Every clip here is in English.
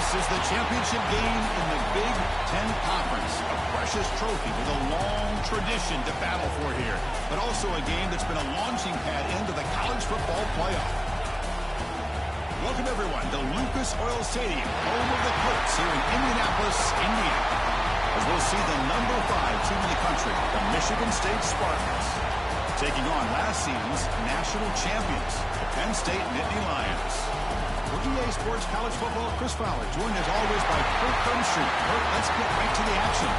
This is the championship game in the Big Ten Conference. A precious trophy with a long tradition to battle for here. But also a game that's been a launching pad into the college football playoff. Welcome, everyone, to Lucas Oil Stadium, home of the Colts here in Indianapolis, Indiana. As we'll see the number 5 team in the country, the Michigan State Spartans, taking on last season's national champions, the Penn State Nittany Lions. For EA Sports College Football, Chris Fowler, joined as always by Kurt Cumstreet. Kurt, let's get right to the action.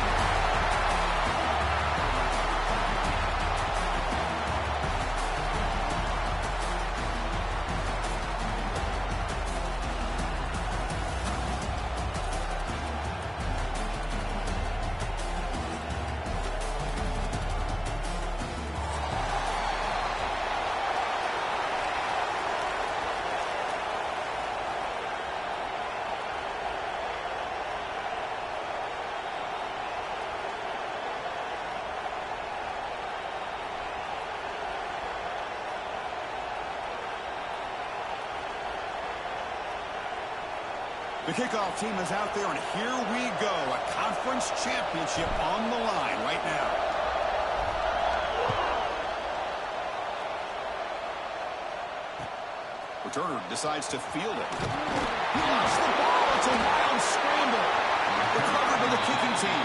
The kickoff team is out there, and here we go. A conference championship on the line right now. Returner decides to field it. He lost the ball. It's a wild scramble. Recovered by the kicking team.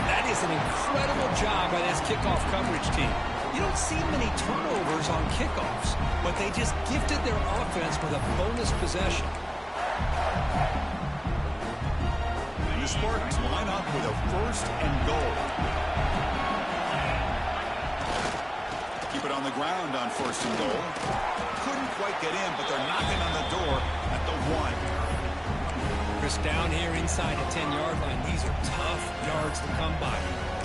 That is an incredible job by this kickoff coverage team. You don't see many turnovers on kickoffs, but they just gifted their offense with a bonus possession. The Spartans line up with a 1st and goal. Keep it on the ground on 1st and goal. Couldn't quite get in, but they're knocking on the door at the 1. Chris, down here inside the 10-yard line, these are tough yards to come by.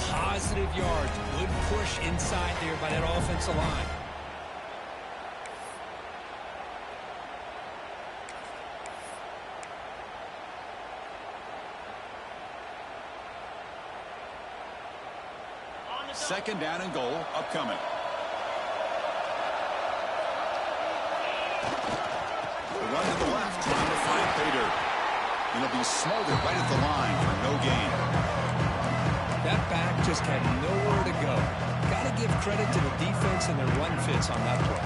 Positive yards, good push inside there by that offensive line. Second down and goal upcoming. The run to the left, trying to find Pater. It'll be smothered right at the line for no gain. That back just had nowhere to go. Got to give credit to the defense and their run fits on that play.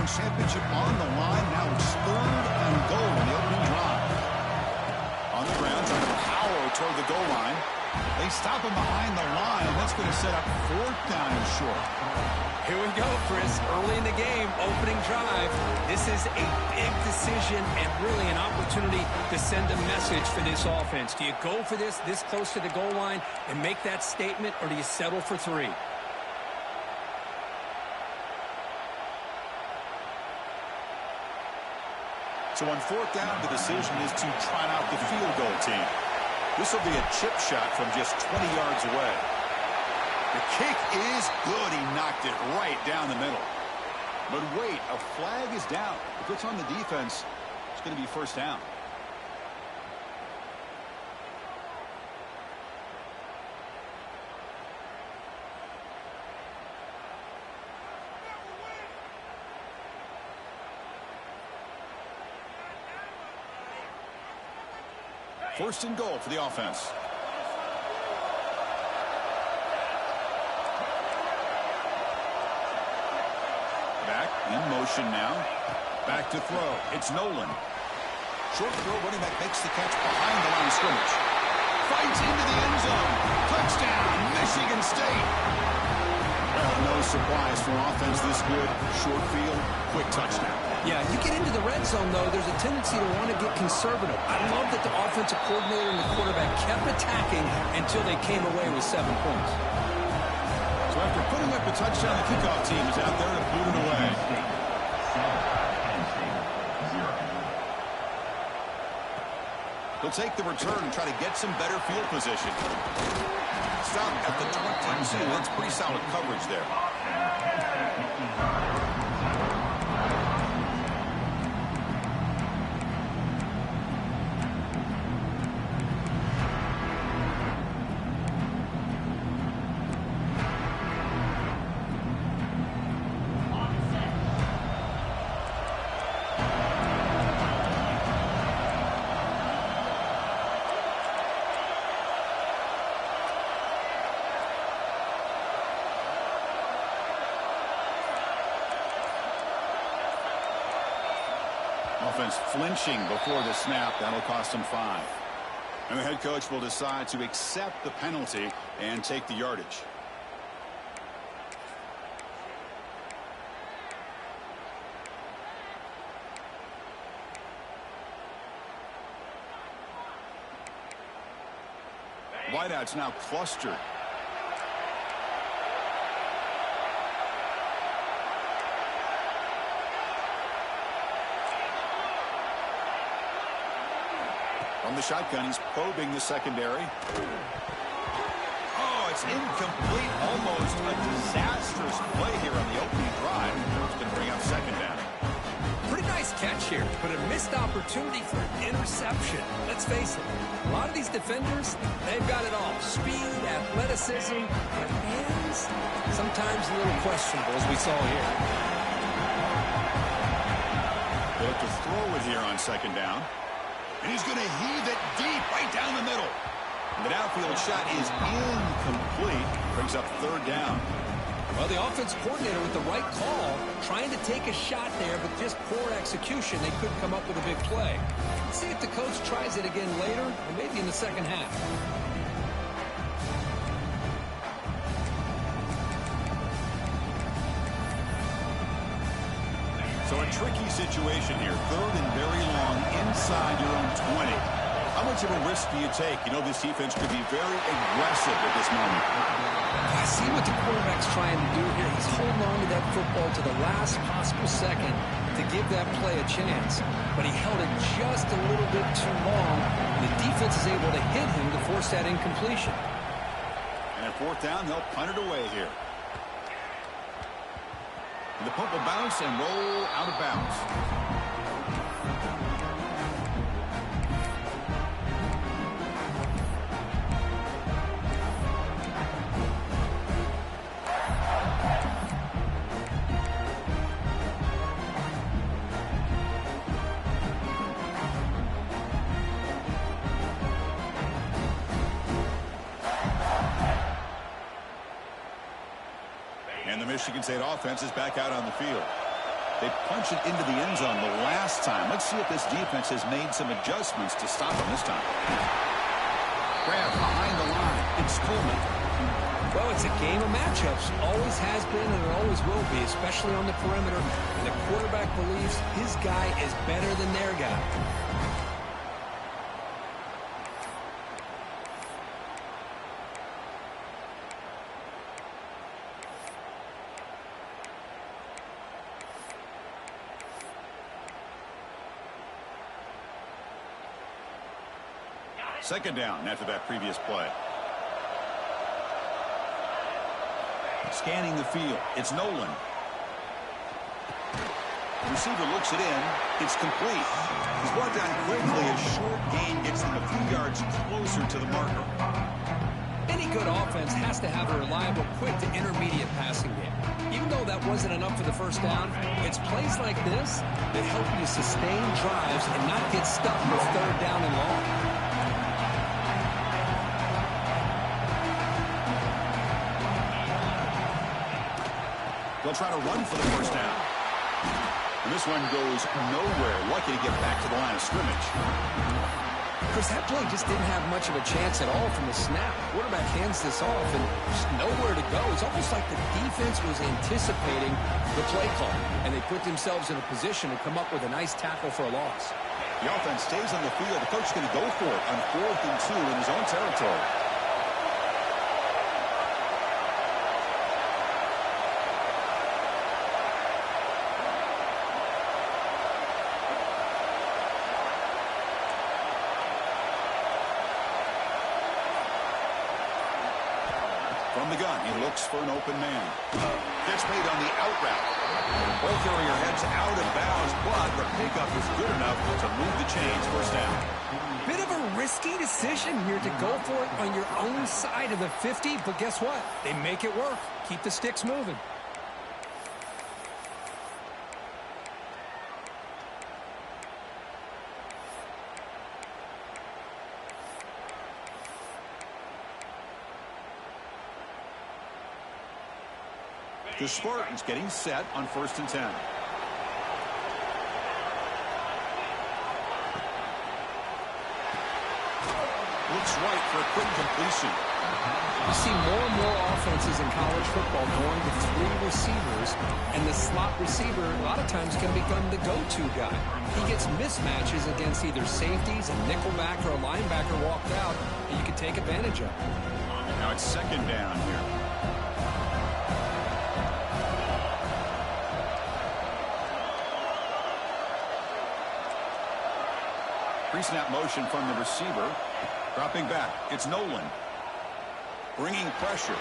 Championship on the line. Now it's 3rd and goal in the opening drive. On the ground, trying to power toward the goal line. They stop him behind the line. That's going to set up 4th down and short. Here we go, Chris. Early in the game, opening drive. This is a big decision and really an opportunity to send a message for this offense. Do you go for this close to the goal line and make that statement, or do you settle for 3? So on 4th down, the decision is to trot out the field goal team. This will be a chip shot from just 20 yards away. The kick is good. He knocked it right down the middle. But wait, a flag is down. If it's on the defense, it's going to be 1st down. First and goal for the offense. Back in motion now. Back to throw. It's Nolan. Short throw, running back makes the catch behind the line of scrimmage. Fights into the end zone. Touchdown, Michigan State. Well, no surprise for offense this good. Short field, quick touchdown. Yeah, you get into the red zone, though, there's a tendency to want to get conservative. I love that the offensive coordinator and the quarterback kept attacking until they came away with 7 points. So after putting up a touchdown, the kickoff team is out there to boot it away. He'll take the return and try to get some better field position. Stop at the 22. That's pretty solid coverage there. Offense flinching before the snap. That'll cost him 5. And the head coach will decide to accept the penalty and take the yardage. Wideouts now clustered. From the shotgun, he's probing the secondary. Oh, it's incomplete. Almost a disastrous play here on the opening drive. It's going to bring up second down. Pretty nice catch here, but a missed opportunity for an interception. Let's face it, a lot of these defenders, they've got it all. Speed, athleticism, but hands, sometimes a little questionable, as we saw here. They look to throw it here on second down. And he's going to heave it deep right down the middle. And the downfield shot is incomplete. Brings up third down. Well, the offense coordinator with the right call, trying to take a shot there, but just poor execution. They couldn't come up with a big play. Let's see if the coach tries it again later, or maybe in the second half. So a tricky situation here. Third and very long inside your own 20. How much of a risk do you take? You know, this defense could be very aggressive at this moment. I see what the quarterback's trying to do here. He's holding on to that football to the last possible second to give that play a chance. But he held it just a little bit too long. The defense is able to hit him to force that incompletion. And at fourth down, they'll punt it away here. And the punt will bounce and roll out of bounds. And the Michigan State offense is back out on the field. They punch it into the end zone the last time. Let's see if this defense has made some adjustments to stop them this time. Grab behind the line. It's Coleman. Well, it's a game of matchups. Always has been and it always will be, especially on the perimeter. And the quarterback believes his guy is better than their guy. Second down after that previous play. Scanning the field. It's Nolan. The receiver looks it in. It's complete. He's brought down quickly. A short gain gets them a few yards closer to the marker. Any good offense has to have a reliable, quick to intermediate passing game. Even though that wasn't enough for the first down, it's plays like this that help you sustain drives and not get stuck with third down and long. They'll try to run for the first down. And this one goes nowhere. Lucky to get back to the line of scrimmage. Chris, that play just didn't have much of a chance at all from the snap. Quarterback hands this off and just nowhere to go. It's almost like the defense was anticipating the play call, and they put themselves in a position to come up with a nice tackle for a loss. The offense stays on the field. The coach is going to go for it on 4th and 2 in his own territory. From the gun, he looks for an open man. Gets made on the out route. Ball carrier heads out of bounds, but the pickup is good enough to move the chains. First down. Bit of a risky decision here to go for it on your own side of the 50, but guess what? They make it work. Keep the sticks moving. The Spartans getting set on 1st and 10. Looks right for a quick completion. You see more and more offenses in college football going with 3 receivers, and the slot receiver a lot of times can become the go-to guy. He gets mismatches against either safeties, a nickelback, or a linebacker walked out, and you can take advantage of. Now it's 2nd down here. Pre-snap motion from the receiver. Dropping back. It's Nolan. Bringing pressure.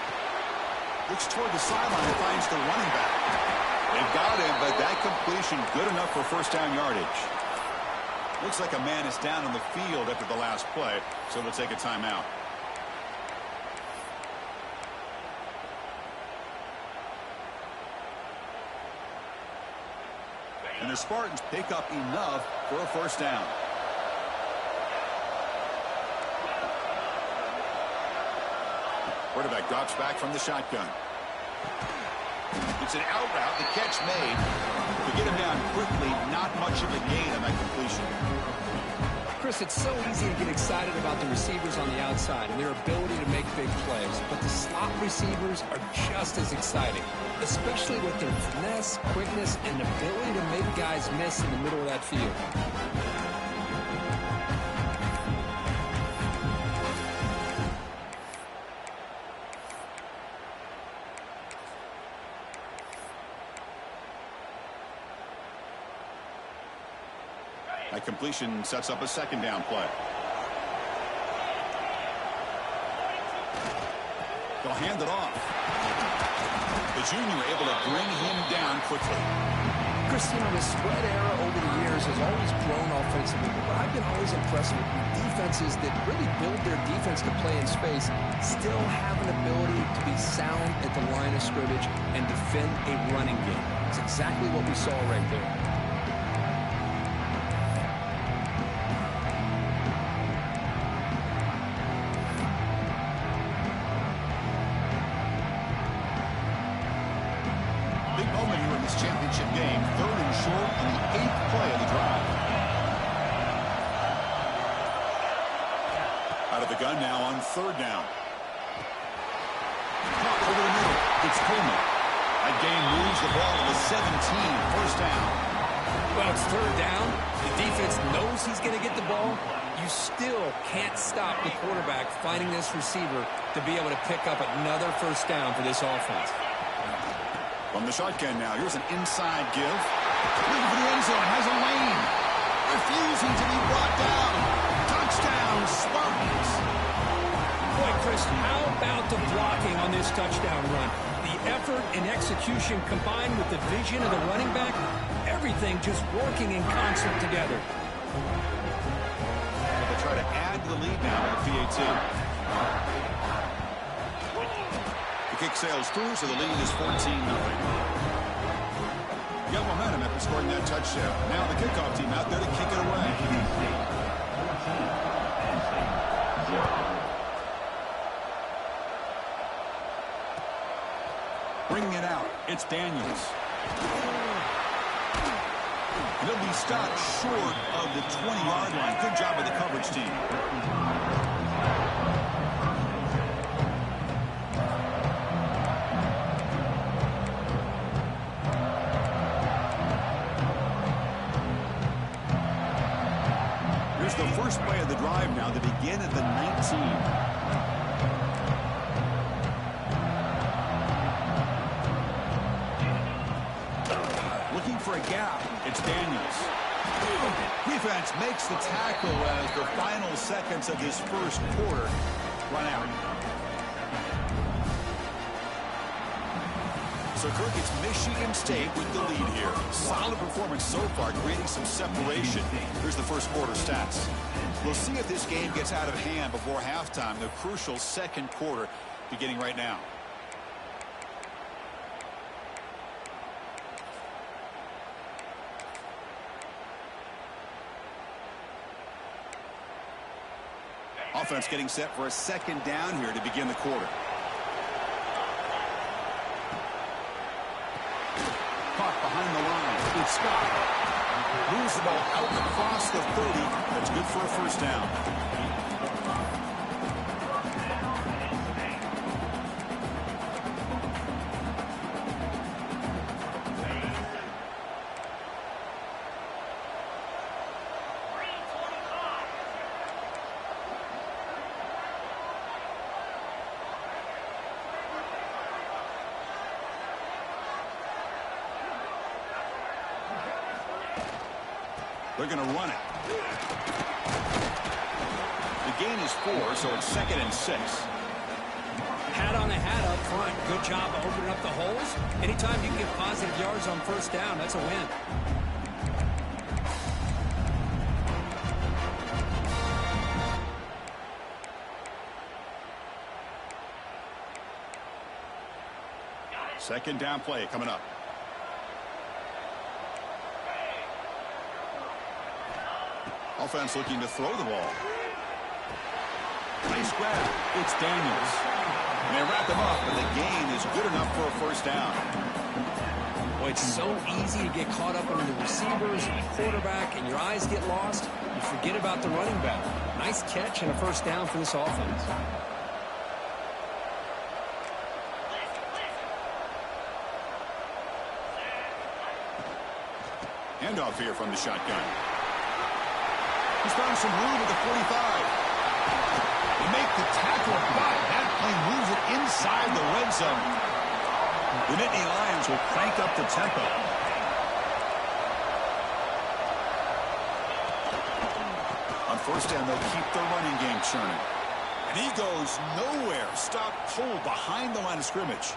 Looks toward the sideline and finds the running back. They've got him, but that completion good enough for 1st down yardage. Looks like a man is down on the field after the last play, so they'll take a timeout. And the Spartans pick up enough for a 1st down. Quarterback drops back from the shotgun. It's an out route. The catch made. To get him down quickly, not much of a gain on that completion. Chris, it's so easy to get excited about the receivers on the outside and their ability to make big plays, but the slot receivers are just as exciting, especially with their finesse, quickness, and ability to make guys miss in the middle of that field. That completion sets up a 2nd down play. They'll hand it off. The junior able to bring him down quickly. Chris, you know, the spread era over the years has always grown offensively, but I've been always impressed with defenses that really build their defense to play in space, still have an ability to be sound at the line of scrimmage and defend a running game. It's exactly what we saw right there. Championship game, 3rd and short on the 8th play of the drive. Out of the gun now on 3rd down. Caught over the middle. It's Coleman. That game moves the ball to the 17. 1st down. Well, it's 3rd down. The defense knows he's going to get the ball. You still can't stop the quarterback finding this receiver to be able to pick up another 1st down for this offense. From the shotgun now, here's an inside give. Looking for the end zone, has a lane. Refusing to be brought down. Touchdown, Spartans. Boy, Chris, how about the blocking on this touchdown run? The effort and execution combined with the vision of the running back, everything just working in concert together. They'll try to add to the lead now with PAT. Kick sails through, so the lead is 14-0. You got momentum after scoring that touchdown. Now the kickoff team out there to kick it away. Bringing it out, it's Daniels. And he'll be stopped short of the 20-yard line. Good job by the coverage team. The first play of the drive now to begin at the 19. Looking for a gap. It's Daniels. Defense makes the tackle as the final seconds of this 1st quarter run out. So, Kirk, it's Michigan State with the lead here. Solid performance so far, creating some separation. Here's the first quarter stats. We'll see if this game gets out of hand before halftime. The crucial second quarter beginning right now. Offense getting set for a second down here to begin the quarter. Caught behind the line. It's Scott. Moves the ball out across the 30. That's good for a first down. They're going to run it. The gain is 4, so it's 2nd and 6. Hat on the hat up front. Good job of opening up the holes. Anytime you can get positive yards on first down, that's a win. Second down play coming up. Offense looking to throw the ball. Nice grab. It's Daniels. And they wrap him up, but the gain is good enough for a first down. Boy, it's so easy to get caught up under the receivers and the quarterback, and your eyes get lost. You forget about the running back. Nice catch and a first down for this offense. Handoff here from the shotgun. He's found some room at the 45. They make the tackle, but that play moves it inside the red zone. The Nittany Lions will crank up the tempo. On first down, they'll keep the running game churning. And he goes nowhere. Stop cold behind the line of scrimmage.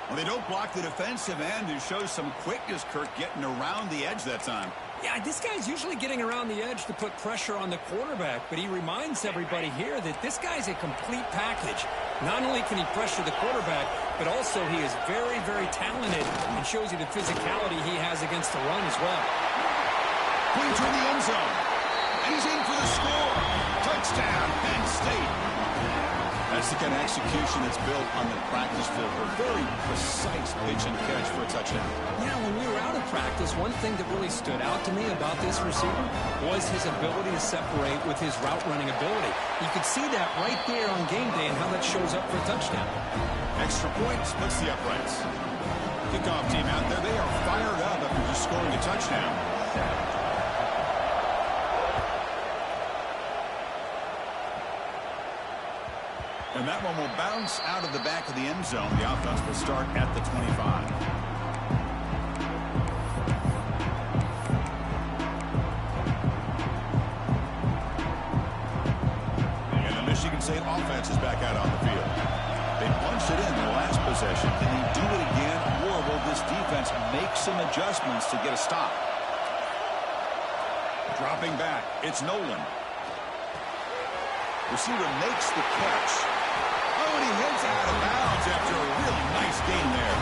Well, they don't block the defensive end and show some quickness, Kirk, getting around the edge that time. Yeah, this guy's usually getting around the edge to put pressure on the quarterback, but he reminds everybody here that this guy's a complete package. Not only can he pressure the quarterback, but also he is very, very talented and shows you the physicality he has against the run as well. Going to the end zone. And he's in for the score. Touchdown, Penn State. That's the kind of execution that's built on the practice field. A very precise pitch and catch for a touchdown. Yeah, when we were out of practice, one thing that really stood out to me about this receiver was his ability to separate with his route running ability. You could see that right there on game day and how that shows up for a touchdown. Extra point splits the uprights. Kickoff team out there, they are fired up after just scoring a touchdown. And that one will bounce out of the back of the end zone. The offense will start at the 25. And the Michigan State offense is back out on the field. They punched it in the last possession. Can they do it again, or will this defense make some adjustments to get a stop? Dropping back, it's Nolan. Receiver makes the catch. Oh, and he heads out of bounds after a really nice gain there.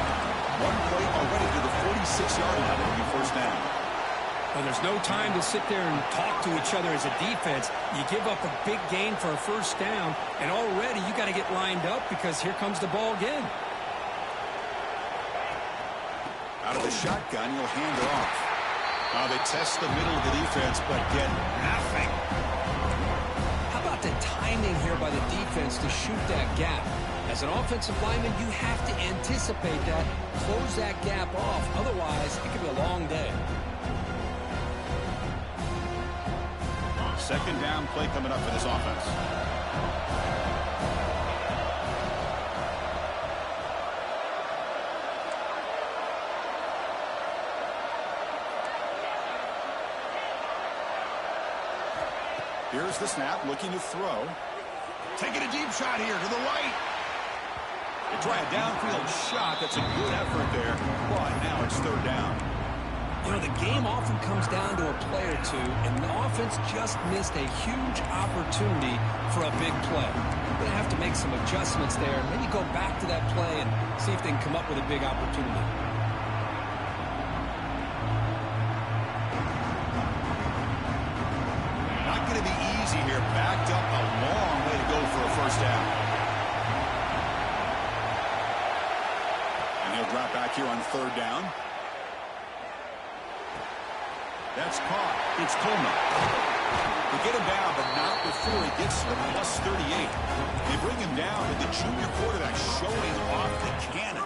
One play already to the 46-yard line. It'll be first down. Well, there's no time to sit there and talk to each other as a defense. You give up a big gain for a first down, and already you got to get lined up because here comes the ball again. Out of the shotgun, he'll hand it off. They test the middle of the defense, but get nothing. How about the timing here by the defense to shoot that gap? As an offensive lineman, you have to anticipate that, close that gap off. Otherwise, it could be a long day. Second down play coming up for this offense. Here's the snap, looking to throw. Taking a deep shot here to the right. They try a downfield shot. That's a good effort there, but now it's third down. You know, the game often comes down to a play or two, and the offense just missed a huge opportunity for a big play. They're going to have to make some adjustments there, and maybe go back to that play and see if they can come up with a big opportunity. Not going to be easy here. Backed up a long way to go for a first down. And he'll drop back here on third down. That's caught. It's Coleman. They get him down, but not before he gets to the plus 38. They bring him down with the junior quarterback showing off the cannon.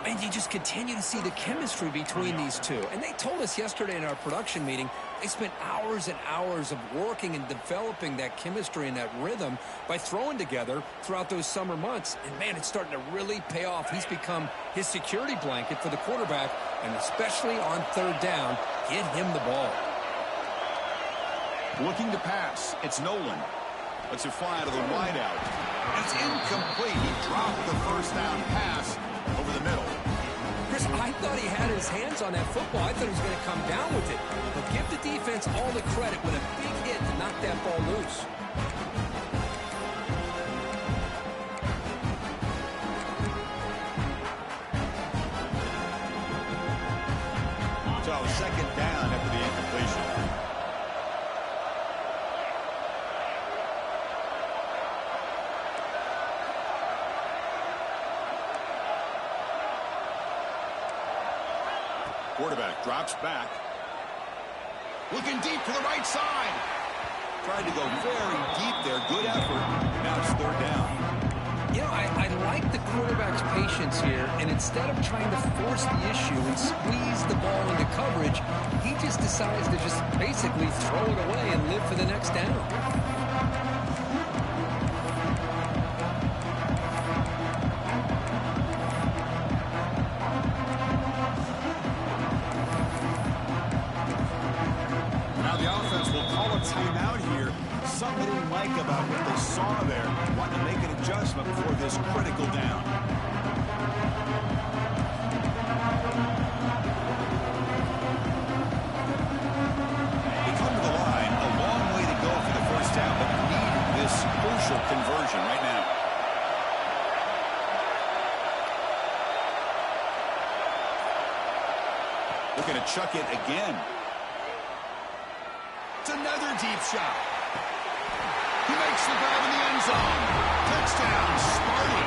And you just continue to see the chemistry between these two. And they told us yesterday in our production meeting, they spent hours and hours of working and developing that chemistry and that rhythm by throwing together throughout those summer months. And, man, it's starting to really pay off. He's become his security blanket for the quarterback, and especially on third down, get him the ball. Looking to pass. It's Nolan. Lets it fly to the wideout. And it's incomplete. He dropped the first down pass over the middle. Chris, I thought he had his hands on that football. I thought he was going to come down with it. But give the defense all the credit with a big hit to knock that ball loose. So second down after the incompletion. Quarterback drops back. Looking deep to the right side. Tried to go very deep there. Good effort. Now it's third down. You know, I like the quarterback's patience here, and instead of trying to force the issue and squeeze the ball into coverage, he just decides to just basically throw it away and live for the next down. Timeout here. Something they didn't like about what they saw there. Wanting to make an adjustment before this critical down. They come to the line. A long way to go for the first down, but need this crucial conversion right now. Looking to chuck it again. It's another deep shot. He makes the grab in the end zone. Touchdown, Sparty.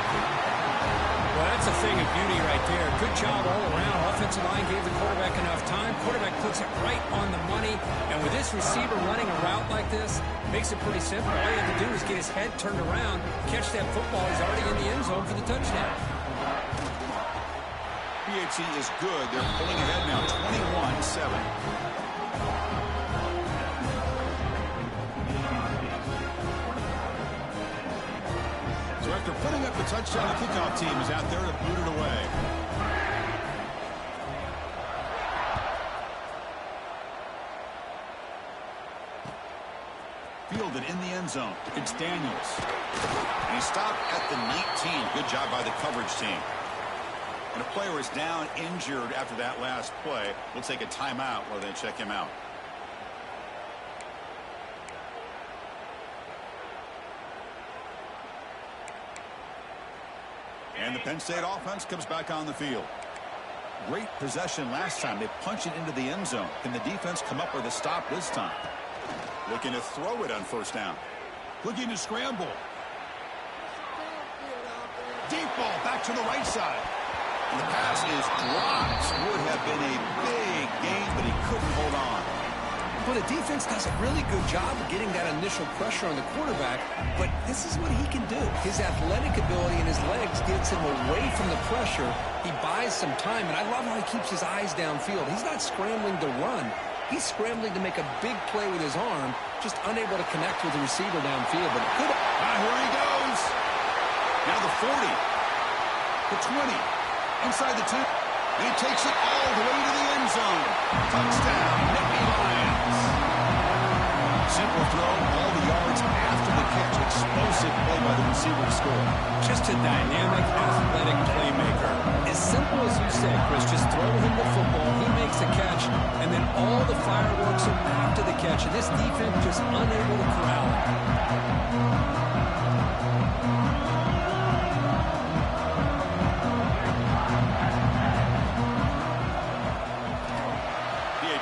Well, that's a thing of beauty right there. Good job all around. Offensive line gave the quarterback enough time. Quarterback puts it right on the money. And with this receiver running a route like this, makes it pretty simple. All you have to do is get his head turned around, catch that football. He's already in the end zone for the touchdown. PHC is good. They're pulling ahead now, 21-7. After putting up the touchdown, the kickoff team is out there to boot it away. Fielded in the end zone. It's Daniels. And he stopped at the 19. Good job by the coverage team. And a player is down injured after that last play. We'll take a timeout while they check him out. And the Penn State offense comes back on the field. Great possession last time. They punch it into the end zone. Can the defense come up with a stop this time? Looking to throw it on first down. Looking to scramble. Deep ball back to the right side. And the pass is dropped. Would have been a big gain, but he couldn't hold on. Well, the defense does a really good job of getting that initial pressure on the quarterback, but this is what he can do. His athletic ability and his legs gets him away from the pressure. He buys some time, and I love how he keeps his eyes downfield. He's not scrambling to run. He's scrambling to make a big play with his arm, just unable to connect with the receiver downfield. But good. Here he goes. Now the 40. The 20. Inside the 10. And he takes it all the way to the end zone. Touchdown, Nittany Lions. Simple throw, all the yards after the catch. explosive play by the receiver to score. Just a dynamic, athletic playmaker. As simple as you said, Chris, just throw him the football, he makes a catch, and then all the fireworks are after the catch, and this defense just unable to corral him.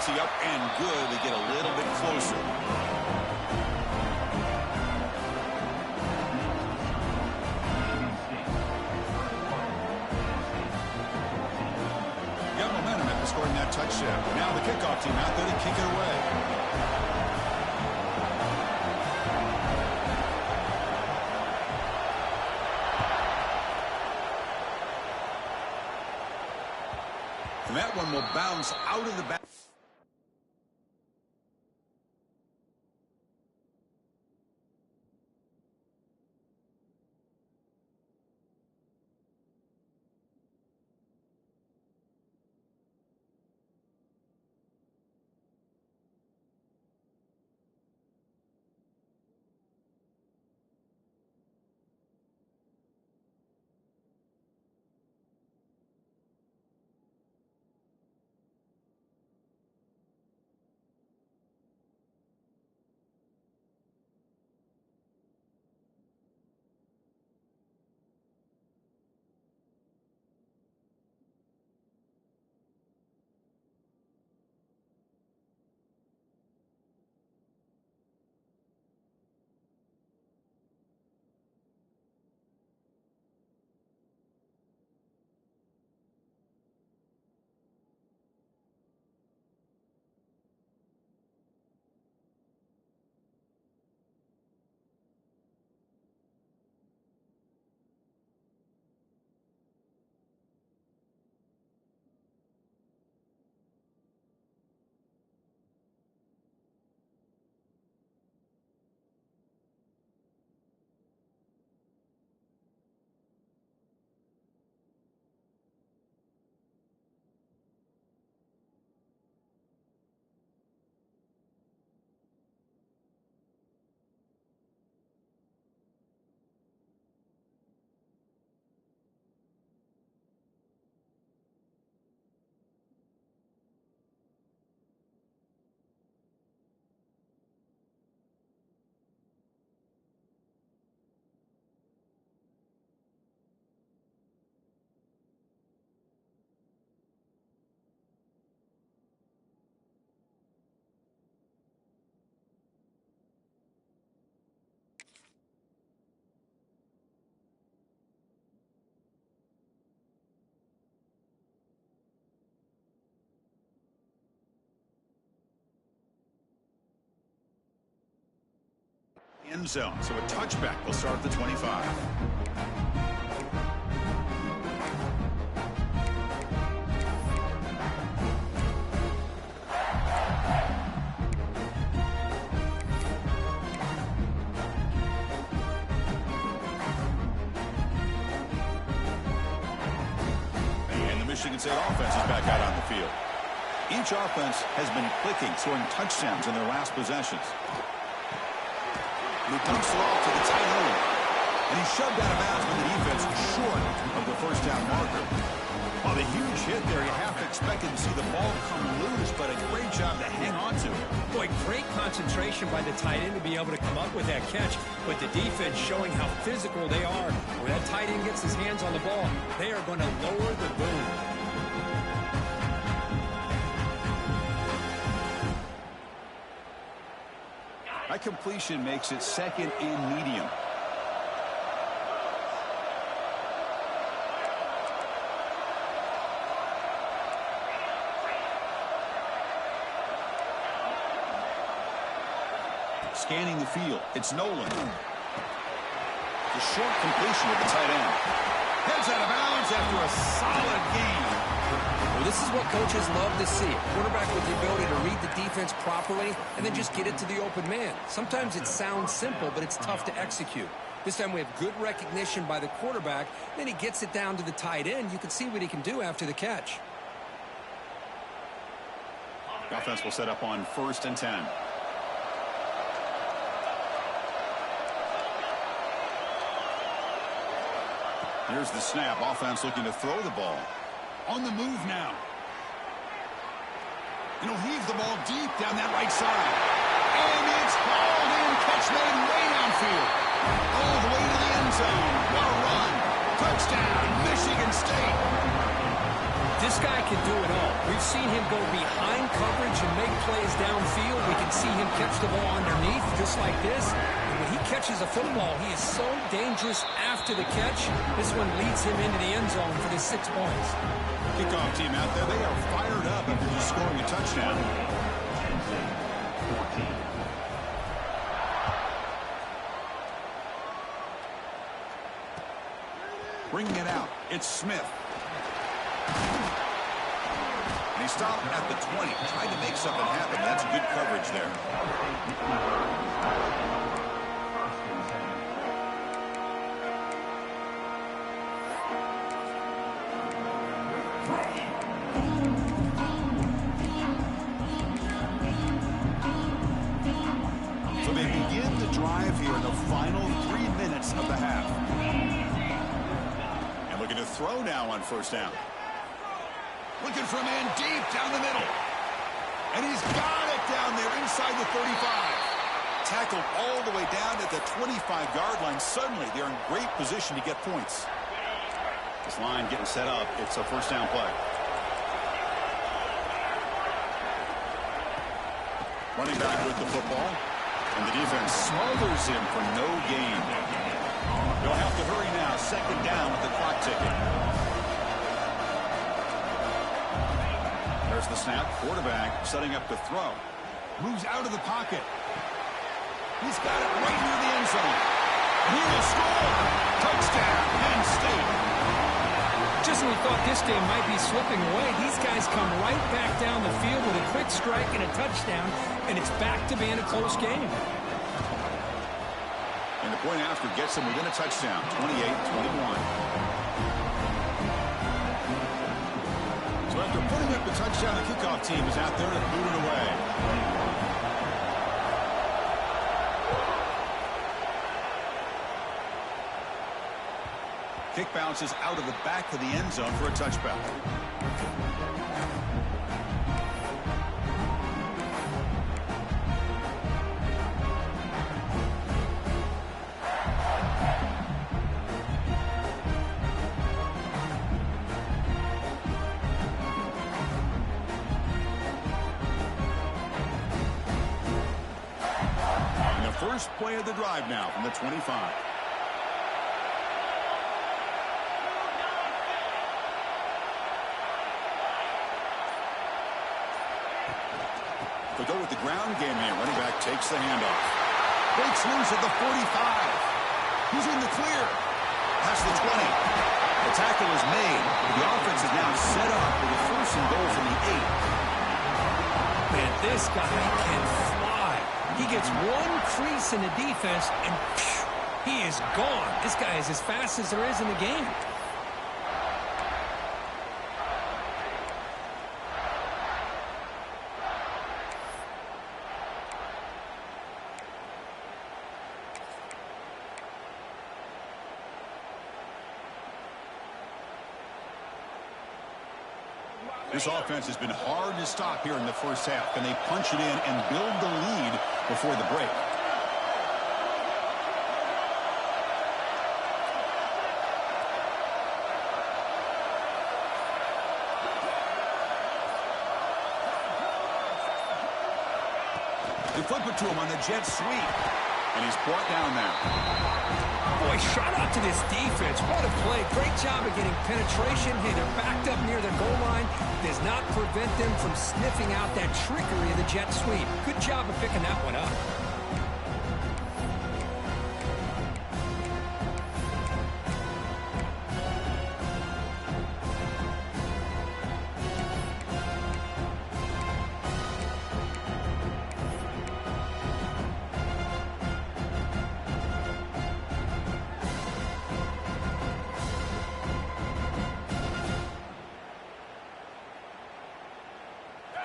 Up and good to get a little bit closer. Got momentum after scoring that touchdown. Now the kickoff team out there to kick it away. And that one will bounce out of the back. End zone, so a touchback will start at the 25. And the Michigan State offense is back out on the field. Each offense has been clicking, scoring touchdowns in their last possessions. He dumps it off to the tight end. And he's shoved out of bounds with the defense short of the first down marker. Well, the huge hit there, you have to expect to see the ball come loose, but a great job to hang on to it. Boy, great concentration by the tight end to be able to come up with that catch, but the defense showing how physical they are. When that tight end gets his hands on the ball, they are going to lower the boom. That completion makes it second and medium. Scanning the field, it's Nolan. The short completion of the tight end. Heads out of bounds after a solid gain. Well, this is what coaches love to see. A quarterback with the ability to read the defense properly and then just get it to the open man. Sometimes it sounds simple, but it's tough to execute. This time we have good recognition by the quarterback. Then he gets it down to the tight end. You can see what he can do after the catch. The offense will set up on 1st and 10. Here's the snap. Offense looking to throw the ball. On the move now. And he'll heave the ball deep down that right side. And it's hauled in. Catch made way downfield. All the way to the end zone. What a run. Touchdown, Michigan State. This guy can do it all. We've seen him go behind coverage and make plays downfield. We can see him catch the ball underneath, just like this. And when he catches a football, he is so dangerous after the catch. This one leads him into the end zone for the 6 points. Kickoff team out there, they are fired up after just scoring a touchdown. Bringing it out, it's Smith. And he stopped at the 20, trying to make something happen. That's good coverage there. So they begin the drive here in the final 3 minutes of the half. And looking to throw now on first down. Looking for a man deep down the middle. And he's got it down there inside the 35. Tackled all the way down at the 25-yard line. Suddenly, they're in great position to get points. This line getting set up. It's a first down play. Running back with the football. And the defense smothers him for no gain. They'll have to hurry now. Second down with the clock ticking. There's the snap. Quarterback setting up to throw. Moves out of the pocket. He's got it right near the end zone. He will score. Touchdown, Penn State. Just when we thought this game might be slipping away, these guys come right back down the field with a quick strike and a touchdown, and it's back to being a close game. And the point after gets them within a touchdown, 28-21. So after putting up the touchdown, the kickoff team is out there to boot it away. Kick bounces out of the back of the end zone for a touchback. And the first play of the drive now from the 25. They'll go with the ground game here. Running back takes the handoff. Breaks loose at the 45. He's in the clear. Past the 20. The tackle is made. The offense is now set up with a first and goal from the 8. Man, this guy can fly. He gets one crease in the defense, and phew, he is gone. This guy is as fast as there is in the game. This offense has been hard to stop here in the first half. Can they punch it in and build the lead before the break? They flip it to him on the jet sweep. And he's brought down now. Boy, shout out to this defense. What a play. Great job of getting penetration. Hey, they're backed up near their goal line. Does not prevent them from sniffing out that trickery of the jet sweep. Good job of picking that one up.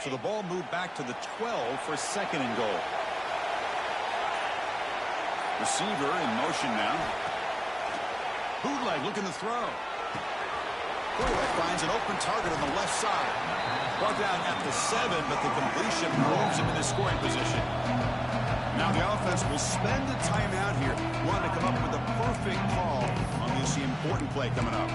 So the ball moved back to the 12 for second and goal. Receiver in motion now. Bootleg looking to throw. Quarterback finds an open target on the left side. Brought down at the 7, but the completion moves him into scoring position. Now the offense will spend a timeout here, wanting to come up with a perfect call on this important play coming up.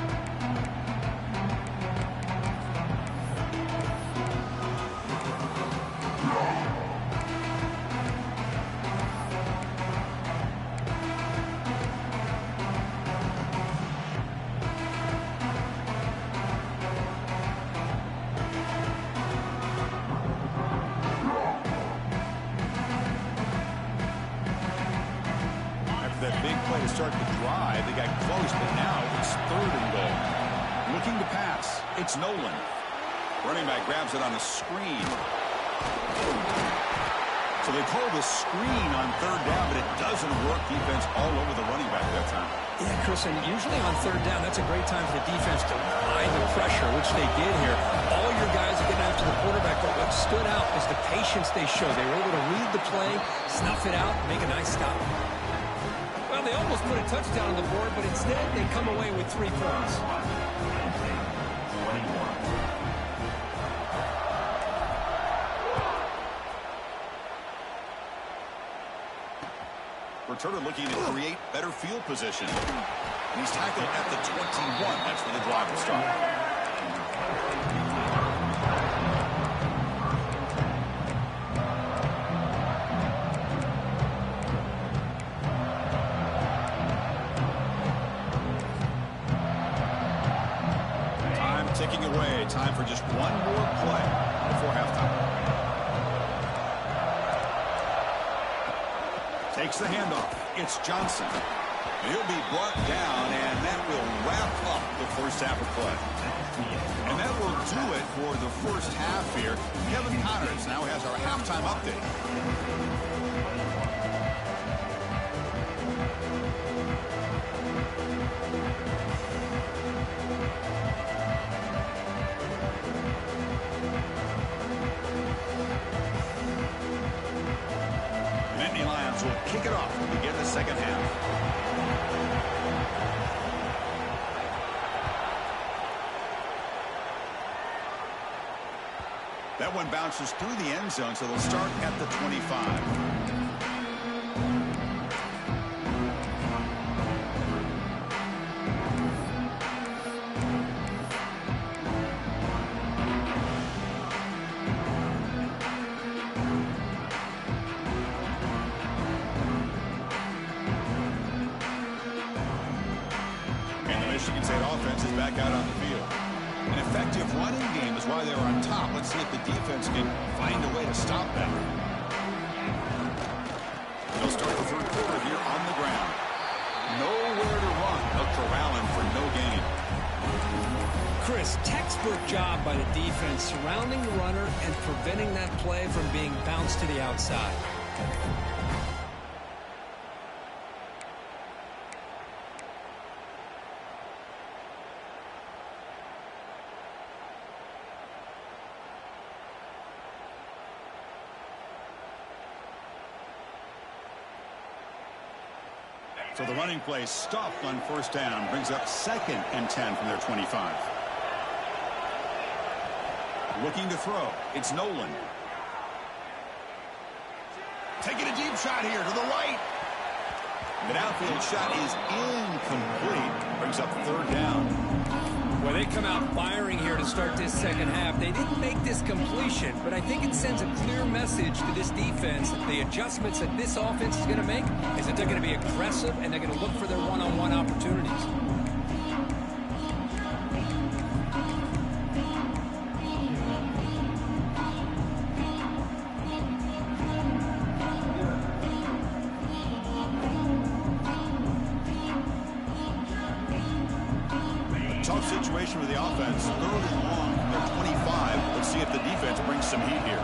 That big play to start the drive. They got close, but now it's 3rd and goal. Looking to pass. It's Nolan. Running back grabs it on a screen. So they call the screen on 3rd down, but it doesn't work. Defense all over the running back that time. Yeah, Chris, and usually on 3rd down, that's a great time for the defense to apply the pressure, which they did here. All your guys are getting after the quarterback, but what stood out is the patience they showed. They were able to read the play, snuff it out, make a nice stop. Well, they almost put a touchdown on the board, but instead they come away with 3 points. Returner looking to create better field position. And he's tackled at the 21. That's where the drive will start. Ticking away. Time for just one more play before halftime. Takes the handoff. It's Johnson. He'll be brought down, and that will wrap up the first half of play. And that will do it for the first half here. Kevin Connors now has our halftime update. Lions will kick it off to begin the second half. That one bounces through the end zone, so they'll start at the 25. Michigan State offense is back out on the field. An effective running game is why they're on top. Let's see if the defense can find a way to stop them. They'll start the 3rd quarter here on the ground. Nowhere to run. They'll corral him for no gain. Chris, textbook job by the defense surrounding the runner and preventing that play from being bounced to the outside. So the running play stopped on 1st down, brings up 2nd and 10 from their 25. Looking to throw. It's Nolan. Taking a deep shot here to the right. The downfield shot is incomplete. Brings up 3rd down. Well, they come out firing here to start this second half. They didn't make this completion, but I think it sends a clear message to this defense that the adjustments that this offense is going to make is that they're going to be aggressive and they're going to look for their one-on-one opportunities. Tough situation with the offense. 3rd and long from their 25. Let's see if the defense brings some heat here.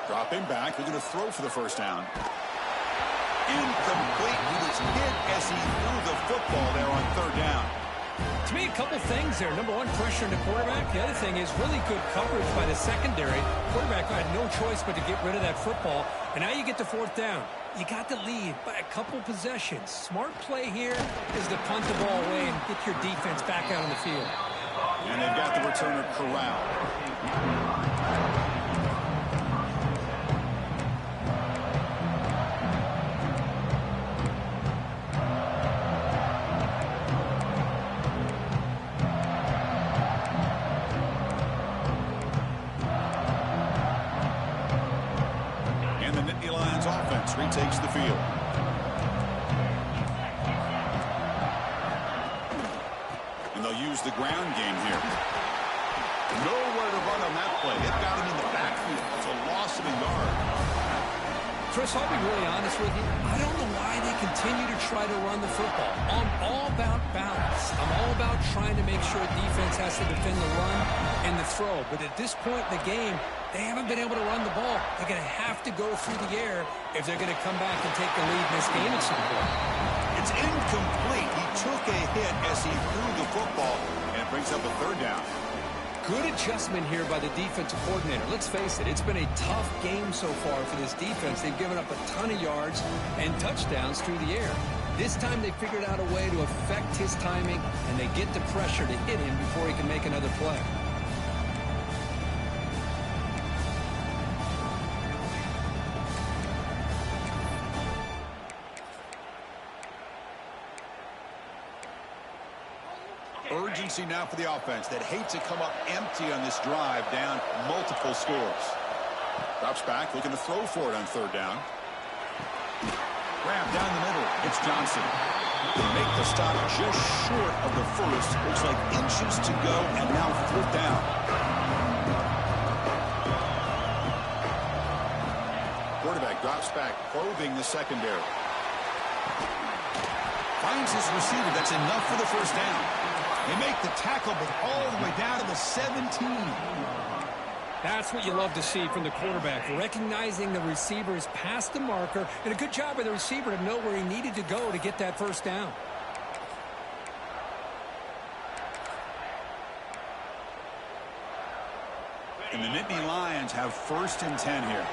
Dropping back. They're going to throw for the 1st down. Incomplete. He was hit as he threw the football there on 3rd down. To me, a couple things there. Number one, pressure on the quarterback. The other thing is really good coverage by the secondary. Quarterback had no choice but to get rid of that football. And now you get to fourth down. You got the lead by a couple possessions. Smart play here is to punt the ball away and get your defense back out on the field. And they've got the returner corralled. Retakes the field. And they'll use the ground game here. Nowhere to run on that play. It got him in the backfield. It's a loss of a yard. Chris, I'll be really honest with you. I don't know why they continue to try to run the football. I'm all about balance. I'm all about trying to make sure defense has to defend the run and the throw. But at this point in the game, they haven't been able to run the ball. They're going to have to go through the air if they're going to come back and take the lead in this game at some point. It's incomplete. He took a hit as he threw the football, and it brings up a third down. Good adjustment here by the defensive coordinator. Let's face it, it's been a tough game so far for this defense. They've given up a ton of yards and touchdowns through the air. This time they figured out a way to affect his timing, and they get the pressure to hit him before he can make another play. Urgency now for the offense that hate to come up empty on this drive, down multiple scores. Drops back, looking to throw for it on third down. Grab down the middle. It's Johnson. They make the stop just short of the first. Looks like inches to go, and now fourth down. Quarterback drops back, probing the secondary. Finds his receiver. That's enough for the first down. They make the tackle, but all the way down to the 17. That's what you love to see from the quarterback, recognizing the receiver's past the marker, and a good job by the receiver to know where he needed to go to get that first down. And the Nittany Lions have 1st and 10 here.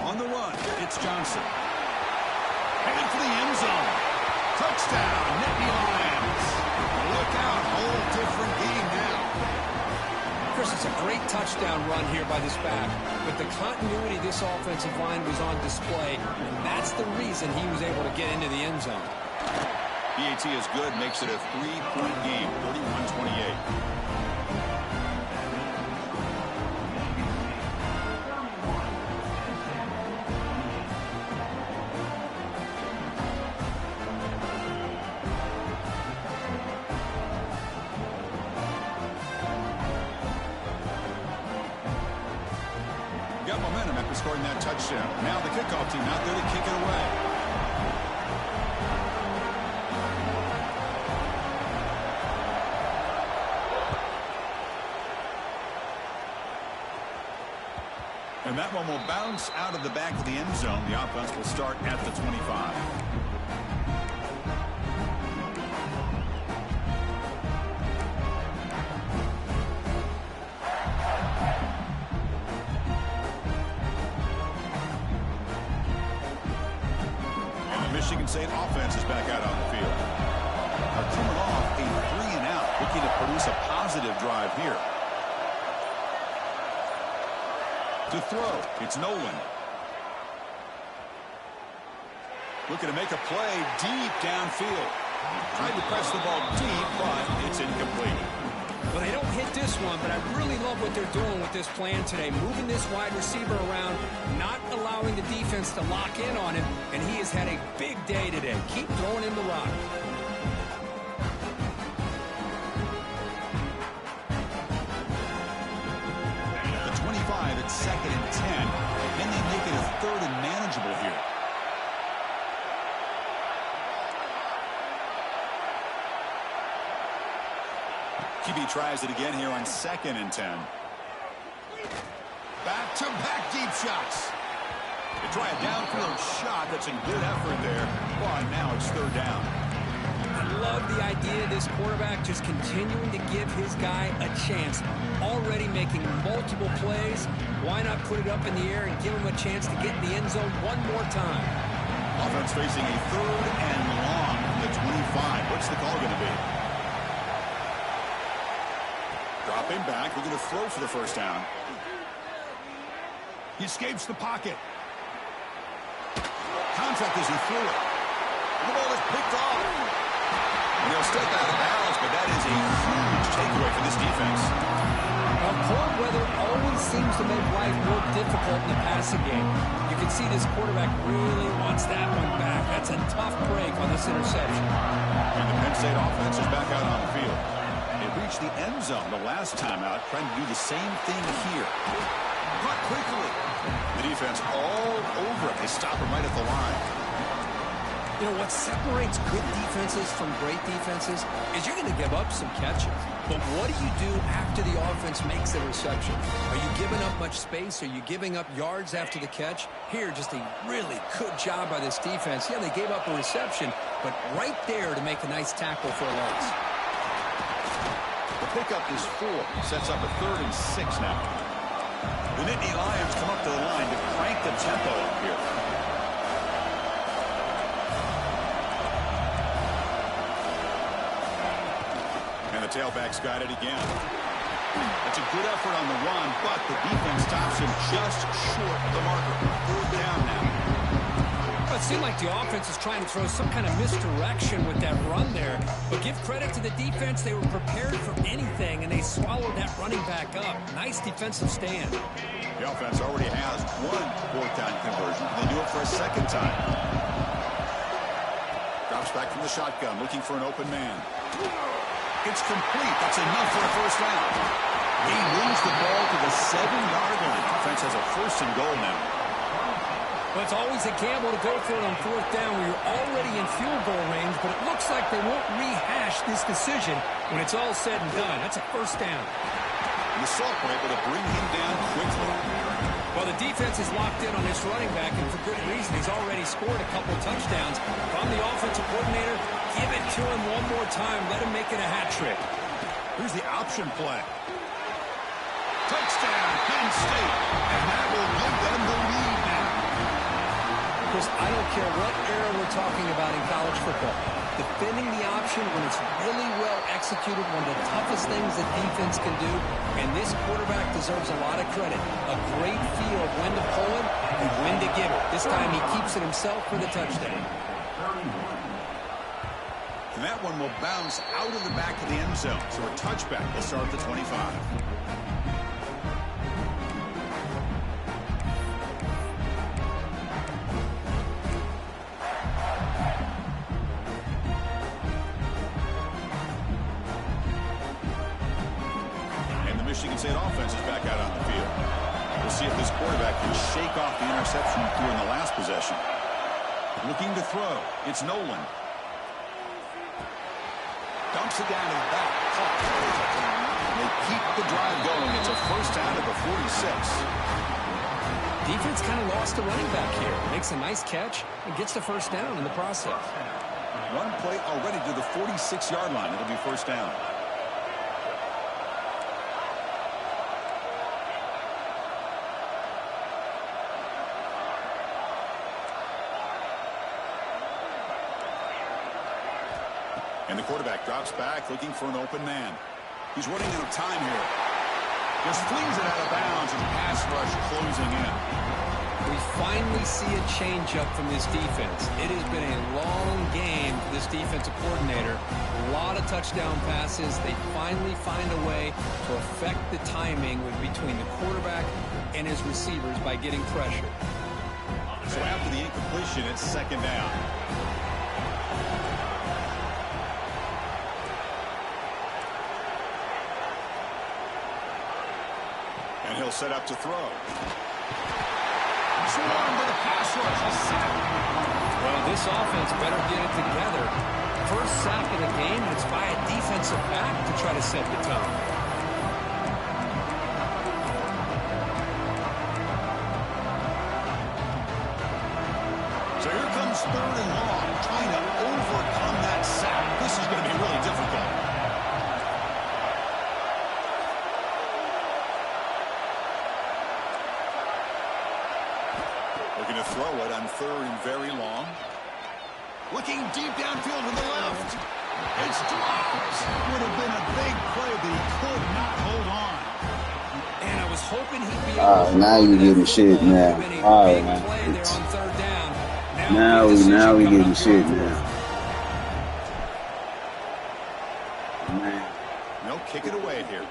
On the run, it's Johnson. Headed for the end zone. Touchdown, Nittany Lions. Look out, whole different game now. Chris, it's a great touchdown run here by this back, but the continuity of this offensive line was on display, and that's the reason he was able to get into the end zone. BAT is good, makes it a 3-point game, 31-28. Got momentum after scoring that touchdown. Now the kickoff team out there to kick it away. And that one will bounce out of the back of the end zone. The offense will start at the 25. Michigan State offense is back out on the field. They're coming off a 3-and-out, looking to produce a positive drive here. To throw, it's Nolan. Looking to make a play deep downfield. Tried to press the ball deep, but it's incomplete. Well, they don't hit this one, but I really love what they're doing with this plan today. Moving this wide receiver around, not allowing the defense to lock in on him, and he has had a big day today. Keep throwing him the rock. At the 25, it's 2nd and 10. Then they make it a 3rd and manageable here. QB tries it again here on 2nd and 10. Back-to-back deep shots. They try a downfield shot. That's a good effort there. But now it's third down. I love the idea of this quarterback just continuing to give his guy a chance. Already making multiple plays. Why not put it up in the air and give him a chance to get in the end zone one more time? Offense facing a third and long from the 25. What's the call going to be? Dropping back, looking to throw for the first down. He escapes the pocket. Contact as he threw it. The ball is picked off. And he'll step out of bounds, but that is a huge takeaway for this defense. Well, cold weather always seems to make life more difficult in the passing game. You can see this quarterback really wants that one back. That's a tough break on this interception. And the Penn State offense is back out on the field. They reached the end zone the last time out, trying to do the same thing here. Caught quickly. The defense all over it. They stop him right at the line. You know, what separates good defenses from great defenses is you're going to give up some catches. But what do you do after the offense makes the reception? Are you giving up much space? Are you giving up yards after the catch? Here, just a really good job by this defense. Yeah, they gave up a reception, but right there to make a nice tackle for a loss. The pickup is 4. Sets up a 3rd and 6 now. The Nittany Lions come up to the line to crank the tempo up here. And the tailback's got it again. That's a good effort on the run, but the defense stops him just short of the marker. 4th down now. Well, it seemed like the offense is trying to throw some kind of misdirection with that run there. But give credit to the defense. They were prepared for anything, and they swallowed that running back up. Nice defensive stand. The offense already has 1 4th down conversion. They do it for a 2nd time. Drops back from the shotgun, looking for an open man. It's complete. That's enough for a first down. He moves the ball to the 7-yard line. Offense has a 1st and goal now. Well, it's always a gamble to go for it on 4th down when you're already in field goal range, but it looks like they won't rehash this decision when it's all said and done. That's a first down. And the Salk were able to bring him down quickly. Well, the defense is locked in on this running back, and for good reason. He's already scored a couple touchdowns. If I'm the offensive coordinator, give it to him one more time. Let him make it a hat trick. Here's the option play. Touchdown, Penn State. And that will give them the lead now. Chris, I don't care what era we're talking about in college football. Defending the option when it's really well executed, one of the toughest things that defense can do, and this quarterback deserves a lot of credit. A great feel of when to pull it and when to give it. This time he keeps it himself for the touchdown. And that one will bounce out of the back of the end zone. So a touchback will start at the 25. Michigan State offense is back out on the field. We'll see if this quarterback can shake off the interception he threw in the last possession. Looking to throw. It's Nolan. Dumps it down and back. Caught. They keep the drive going. It's a first down at the 46. Defense kind of lost the running back here. Makes a nice catch and gets the first down in the process. One play already to the 46-yard line. It'll be first down. And the quarterback drops back, looking for an open man. He's running out of time here. Just flings it out of bounds, and pass rush closing in. We finally see a change-up from this defense. It has been a long game for this defensive coordinator. A lot of touchdown passes. They finally find a way to affect the timing between the quarterback and his receivers by getting pressure. So after the incompletion, it's second down. And he'll set up to throw. Swarmed by the pass rush. A sack. Well, this offense better get it together. First sack of the game, and it's by a defensive back to try to set the tone. third and long, trying to overcome that sack. This is going to be really difficult. Looking to throw it on third and very long. Looking deep downfield to the left. It's dropped. Would have been a big play, but he could not hold on. And I was hoping he'd be able to now you getting shit now. All right, man. Now we getting shit now. Man. No, kick it away here.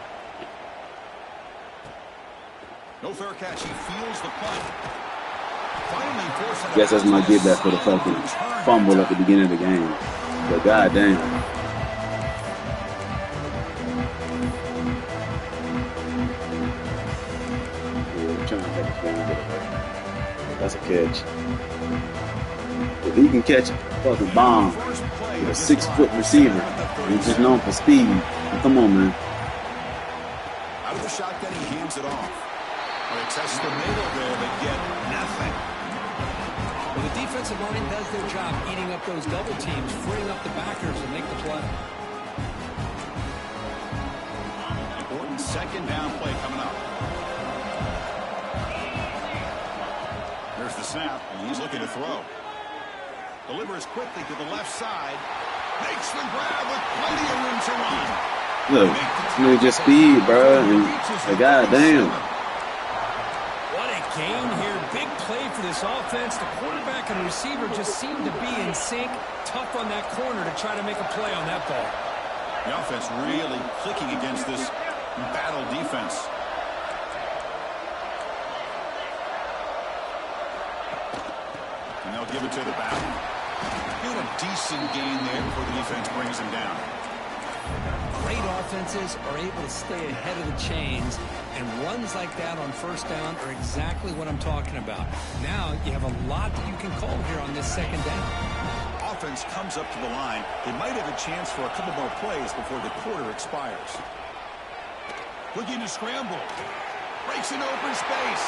No fair catch. He feels the punt. Finally forcing. Guess that's my get back for the fucking fumble at the beginning of the game. But goddamn. That's a catch. If he can catch a fucking bomb with a 6-foot receiver, he's just known for speed. Come on, man. Out of the shotgun, he hands it off. They test the middle there, but get nothing. Well, the defensive line does their job eating up those double teams, freeing up the backers to make the play. Important second down play coming up. There's the snap, and he's looking to throw. Delivers quickly to the left side. Makes the grab with plenty of room to run. Look, this nigga just speed, bro. And goddamn. What a game here. Big play for this offense. The quarterback and receiver just seem to be in sync. Tough on that corner to try to make a play on that ball. The offense really clicking against this battle defense. And they'll give it to the back. Doing a decent gain there before the defense brings him down. Great offenses are able to stay ahead of the chains, and runs like that on first down are exactly what I'm talking about. Now you have a lot that you can call here on this second down. Offense comes up to the line. They might have a chance for a couple more plays before the quarter expires. Looking to scramble. Breaks into open space.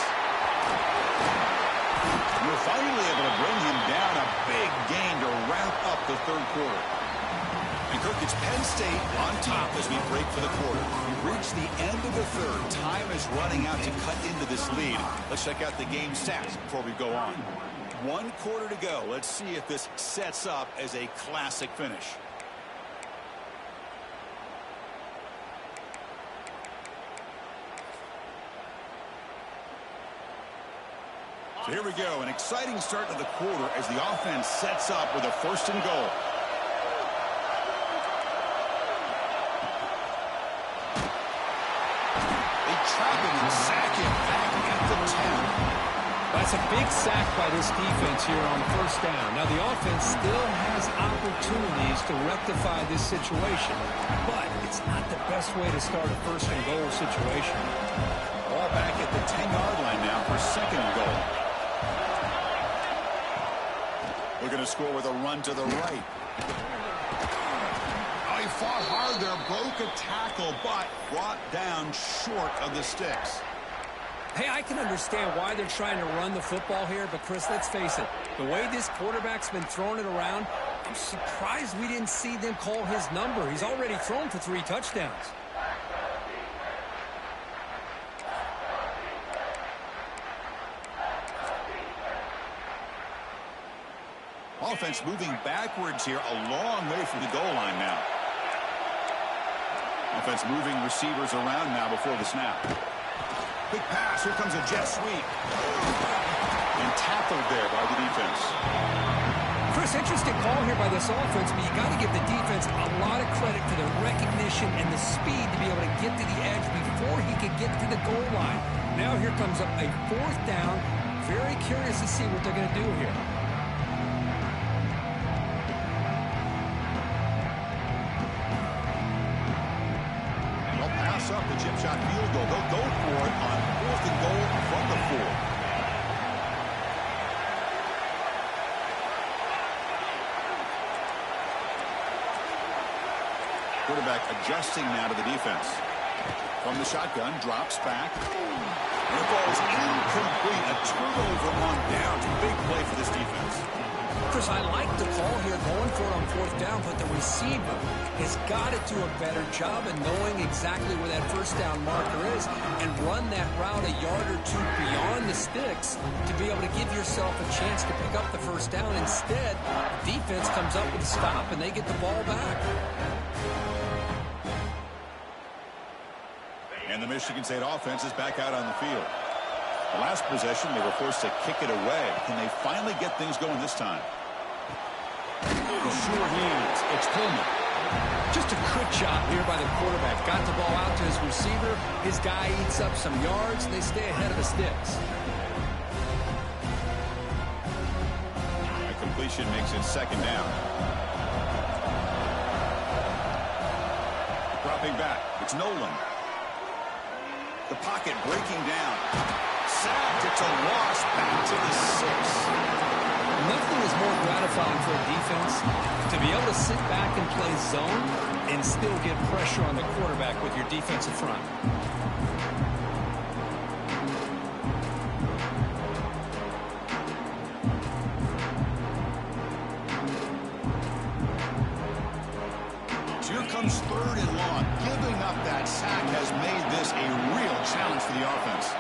We're finally able to bring him down. A big gain to wrap up the third quarter. And Kirk, it's Penn State on top as we break for the quarter. We've reached the end of the third. Time is running out to cut into this lead. Let's check out the game stats before we go on. 1 quarter to go. Let's see if this sets up as a classic finish. So here we go. An exciting start to the quarter as the offense sets up with a 1st and goal. They trap him and sack him back at the 10. That's a big sack by this defense here on 1st down. Now the offense still has opportunities to rectify this situation, but it's not the best way to start a 1st and goal situation. Ball back at the 10-yard line now for 2nd and goal. We're going to score with a run to the right. Oh, he fought hard there, broke a tackle, but brought down short of the sticks. Hey, I can understand why they're trying to run the football here, but Chris, let's face it, the way this quarterback's been throwing it around, I'm surprised we didn't see them call his number. He's already thrown for 3 touchdowns. Offense moving backwards here, a long way from the goal line now. Offense moving receivers around now before the snap. Big pass, here comes a jet sweep. And tackled there by the defense. Chris, interesting call here by this offense, but you got to give the defense a lot of credit for the recognition and the speed to be able to get to the edge before he could get to the goal line. Now here comes a 4th down. Very curious to see what they're going to do here. Up the chip shot field goal. They'll go for it on 4th and goal from the 4. Quarterback adjusting now to the defense. From the shotgun, drops back. And it falls incomplete. A turnover on downs. Big play for this defense. Chris, I like the call here, going for it on fourth down, but the receiver has got to do a better job of knowing exactly where that first down marker is and run that route a yard or two beyond the sticks to be able to give yourself a chance to pick up the first down. Instead, defense comes up with a stop, and they get the ball back. And the Michigan State offense is back out on the field. The last possession, they were forced to kick it away. Can they finally get things going this time? The sure hands. It's Coleman. Just a quick job here by the quarterback. Got the ball out to his receiver. His guy eats up some yards. They stay ahead of the sticks. A completion makes it second down. Dropping back. It's Nolan. The pocket breaking down. Sacked. It's a loss back to the 6. Nothing is more gratifying for a defense to be able to sit back and play zone and still get pressure on the quarterback with your defensive front. Here comes third and long. Giving up that sack has made this a real challenge for the offense.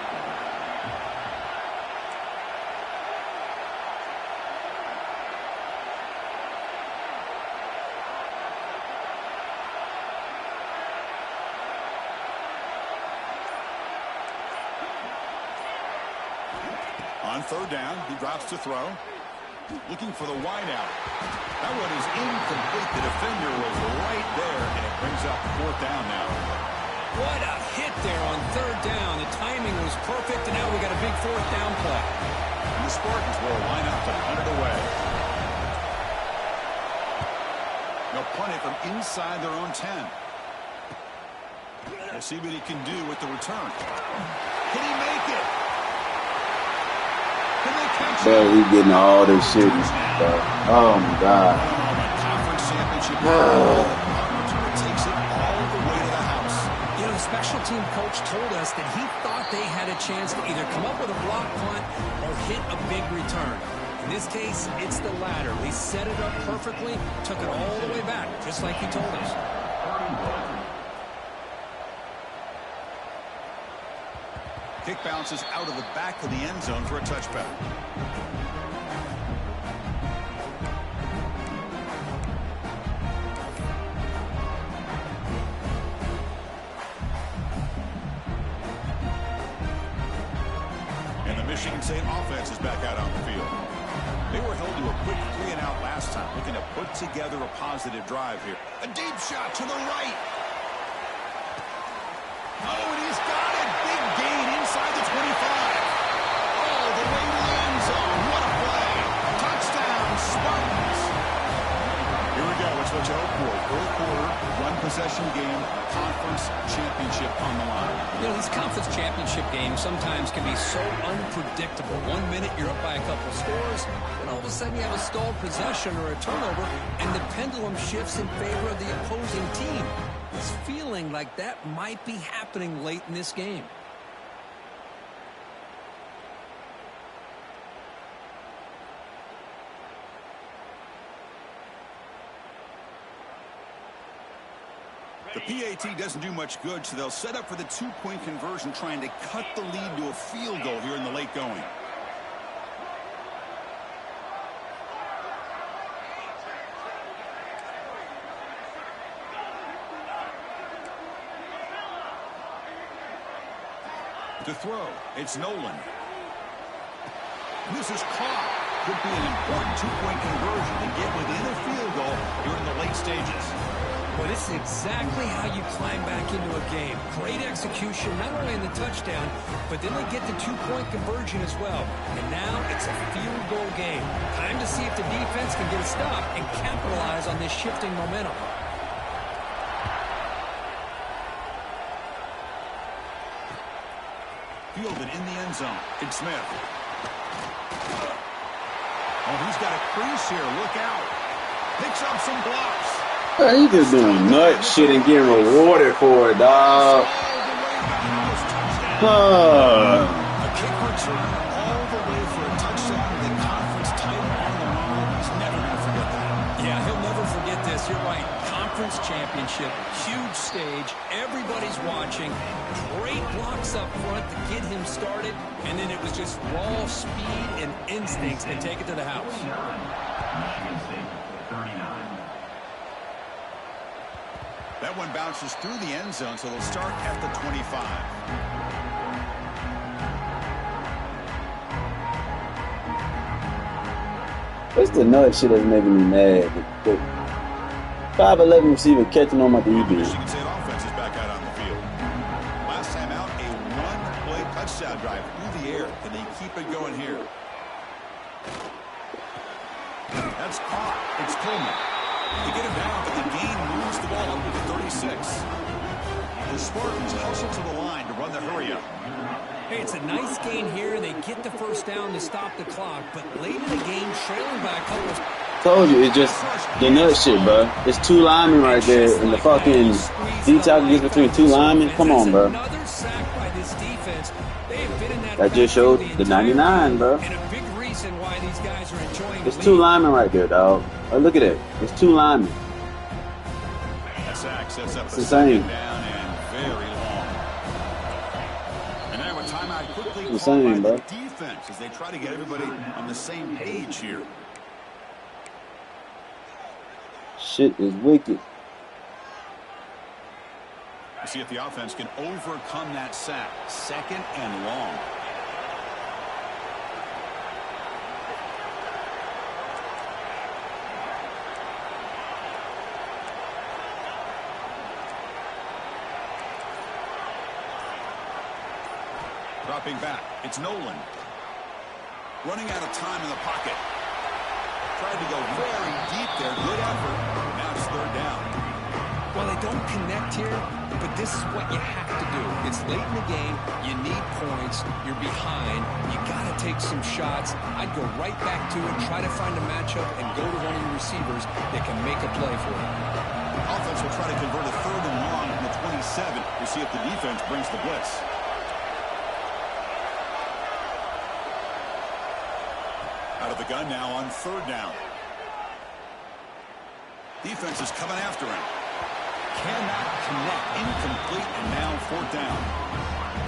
On third down, he drops to throw. Looking for the wideout. That one is incomplete. The defender was right there, and it brings up fourth down now. What a hit there on third down. The timing was perfect, and now we got a big fourth down play. And the Spartans will line up to punt it away. They'll punt it from inside their own 10. We'll see what he can do with the return. Can he make it? But we getting all this shit and stuff. Oh my God. Conference championship. Takes it all the way to the house. You know, the special team coach told us that he thought they had a chance to either come up with a block punt or hit a big return. In this case, it's the latter. He set it up perfectly, took it all the way back, just like he told us. Kick bounces out of the back of the end zone for a touchback. And the Michigan State offense is back out on the field. They were held to a quick 3-and-out last time, looking to put together a positive drive here. A deep shot to the right. Oh, and he's got it. Big gain inside the 25. All the way to the end zone. What a play. Touchdown, Spartans. Here we go. It's what you hope for. Third quarter, one possession game, conference championship on the line. You know, these conference championship games sometimes can be so unpredictable. 1 minute you're up by a couple scores, and all of a sudden you have a stalled possession or a turnover, and the pendulum shifts in favor of the opposing team. It's feeling like that might be happening late in this game. The PAT doesn't do much good, so they'll set up for the two-point conversion, trying to cut the lead to a field goal here in the late going. To throw, it's Nolan. This is caught. Could be an important two-point conversion to get within a field goal here in the late stages. Well, this is exactly how you climb back into a game. Great execution, not only in the touchdown, but then they get the two-point conversion as well. And now it's a field goal game. Time to see if the defense can get a stop and capitalize on this shifting momentum. Fielded in the end zone. It's Smith. Oh, he's got a crease here. Look out. Picks up some blocks. He just doing nut shit and getting rewarded for it, dog. A kick return all the way for a touchdown. The conference title on the line. He's you're right. Conference championship, huge stage. Everybody's watching. Great blocks up front to get him started. And then it was just raw speed and instincts to take it to the house. That one bounces through the end zone, so they'll start at the 25. What's the nut shit that's making me mad? The 5'11" receiver catching on my DB. You can say the offense is back out on the field. Last time out, a one-play touchdown drive through the air, and they keep it going here. That's caught. It's Coleman. They get him down, but the gain moves the ball up to the 36. The Spartans hustle to the line to run the hurry-up. Hey, it's a nice gain here, and they get the first down to stop the clock. But late in the game, trailing by a couple of... Told you, it's just the nut shit, bro. It's two linemen right there, and the fucking D-tackle gets between two linemen. Come on, bro. Another sack by this defense. They've been in That just showed the 99, bro. And a big reason why these guys are enjoying It's two linemen right there, dog. Oh, look at it. It's two linemen. That sack sets up It's a insane. second down and very long. And now a timeout quickly It's called insane, by bro. the defense as they try to get everybody on the same page here. Shit is wicked. Let's see if the offense can overcome that sack. Second and long. Dropping back, it's Nolan. Running out of time in the pocket. Tried to go very deep there. Good effort. Now it's third down. Well, they don't connect here, but this is what you have to do. It's late in the game. You need points. You're behind. You got to take some shots. I'd go right back to it, try to find a matchup, and go to one of your receivers that can make a play for you. Offense will try to convert a third and long from the 27 to see if the defense brings the blitz. Out of the gun now on third down. Defense is coming after him. Cannot connect. Incomplete, and now fourth down.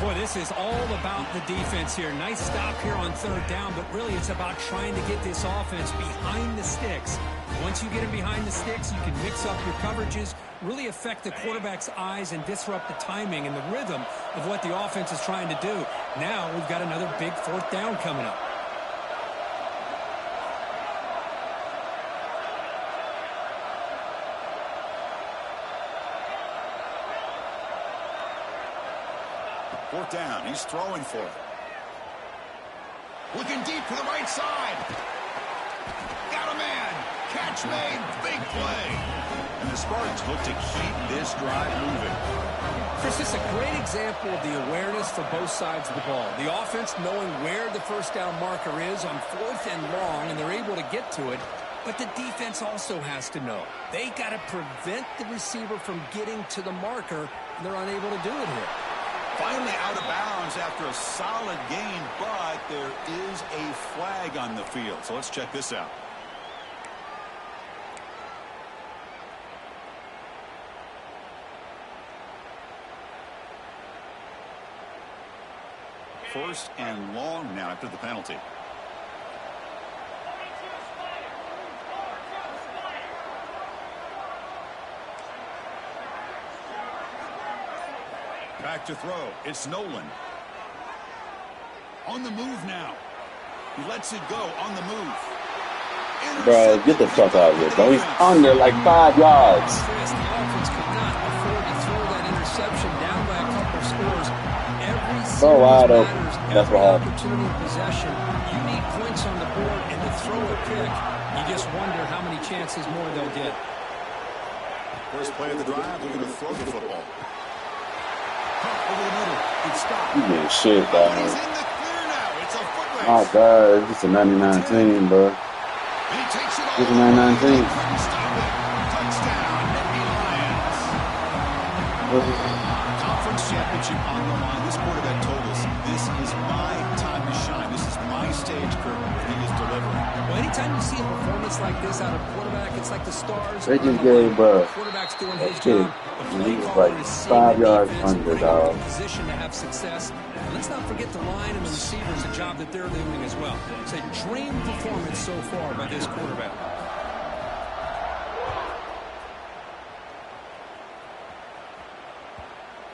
Boy, this is all about the defense here. Nice stop here on third down, but really it's about trying to get this offense behind the sticks. Once you get them behind the sticks, you can mix up your coverages, really affect the quarterback's eyes and disrupt the timing and the rhythm of what the offense is trying to do. Now we've got another big fourth down coming up. Fourth down. He's throwing for it. Looking deep to the right side. Got a man. Catch made. Big play. And the Spartans look to keep this drive moving. Chris, this is a great example of the awareness for both sides of the ball. The offense knowing where the first down marker is on fourth and long, and they're able to get to it. But the defense also has to know. They got to prevent the receiver from getting to the marker, and they're unable to do it here. Finally out of bounds after a solid gain, but there is a flag on the field. So let's check this out. First and long now after the penalty. Back to throw. It's Nolan. On the move now. He lets it go on the move. Bro, get the fuck out of here, bro. He's under like 5 yards. Chris, the offense could not afford to throw that interception down by a couple of scores. Every series wide open. matters. That's Every what happened. opportunity of possession. You need points on the board, and to throw a pick, you just wonder how many chances more they'll get. First play of the drive, we're going to throw the football. Over the middle. It's stopped. You getting shit, He's dog. in the clear now. It's a foot race. Oh, God. It's a 99 team, bro. He takes it It's a all. 99 team. Couldn't stop it. Touchdown, Nittany Lions. Conference championship on the line. This quarterback told us, this is my time to shine. This is my any stage crew if he is delivering. Well, anytime you see a performance like this out of quarterback, it's like the stars. They just gave quarterback's doing his job. The play caller is seeing 5 the yards defense under, putting him dog. in position to have success. And let's not forget the line and the receivers, the job that they're doing as well. It's a dream performance so far by this quarterback.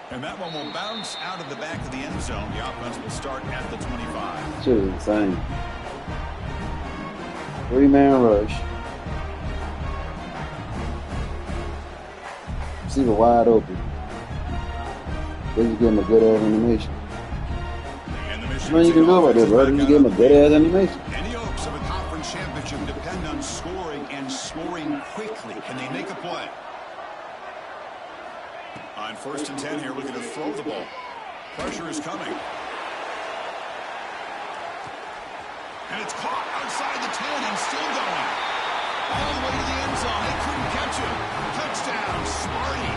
And that one will bounce out of the back of the end zone. The offense will start at the 25. Shit is insane. 3-man rush. Receiver wide open. They just give him a good ass animation. And the Michigan Man, you can State do about offense that, bro. back You out give him a of good the ass animation. And the hopes of a conference championship depend on scoring and scoring quickly. Can they make a play? On 1st and 10 here, looking to throw the ball. Pressure is coming. And it's caught outside the 10 and still going. All the way to the end zone. They couldn't catch him. Touchdown, Sparty.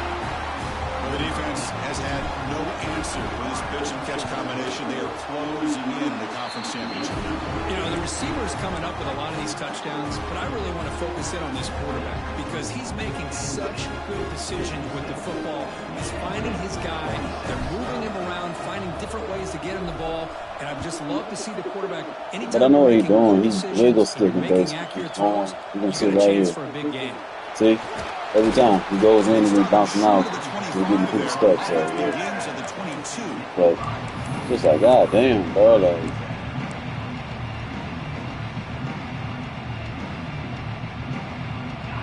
The defense has had no answer for this pitch and catch combination. They are closing in the conference championship. You know, the receiver's coming up with a lot of these touchdowns, but I really want to focus in on this quarterback because he's making such good decisions with the football. He's finding his guy. They're moving him around, finding different ways to get him the ball, and I'd just love to see the quarterback. Anytime But I know what he's making doing. He's decisions, wiggle you're sticking making things. accurate You're throws, going to you sit got a right chance here. for a big game. See? Every time he goes in and he's bouncing out, he's getting pretty stuck. So, yeah. Begins at the 22. But just like, god damn, bro. Like,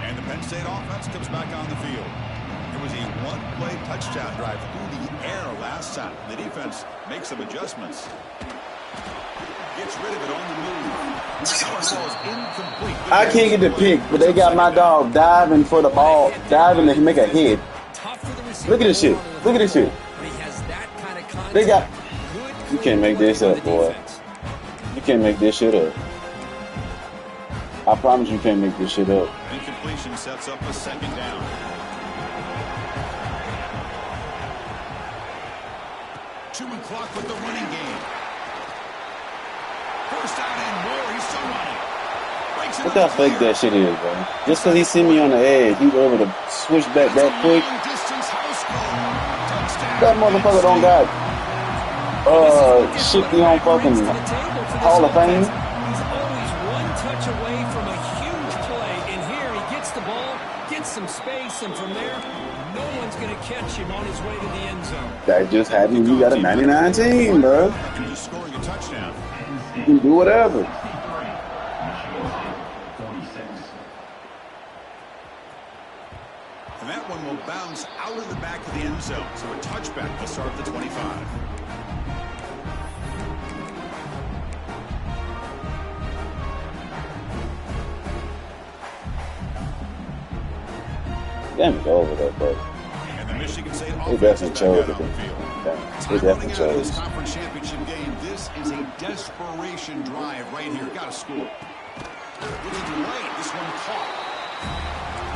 And the Penn State offense comes back on the field. It was a one-play touchdown drive through the air last time. The defense makes some adjustments. Gets rid of it on the move. That one falls incomplete. I can't get the pick, but they got my dog diving for the ball, diving to make a hit. Look at this shit. Look at this shit. They got. You can't make this up, boy. You can't make this shit up. I promise you can't make this shit up. Incompletion sets up a second down. Chewing clock with the running game. First down and more. He's still running. Breaks Look how fake that shit is, bro. Just because he see me on the edge, he was able to switch back that quick. That motherfucker don't got shit on fucking Hall of Fame. He's always one touch away from a huge play, and here he gets the ball, gets some space, and from there, no one's going to catch him on his way to the end zone. That just happened. You got a 99 team, bro. You're just scoring a touchdown. You can do whatever. And that one will bounce out of the back of the end zone. So a touchback will start at the 25. Damn it, over that, bro. And the Michigan State They offense definitely is chose back out it. on the field. They definitely Running out of this chose. conference championship game. This is a desperation drive right here. Got to score. Looking late. This one caught.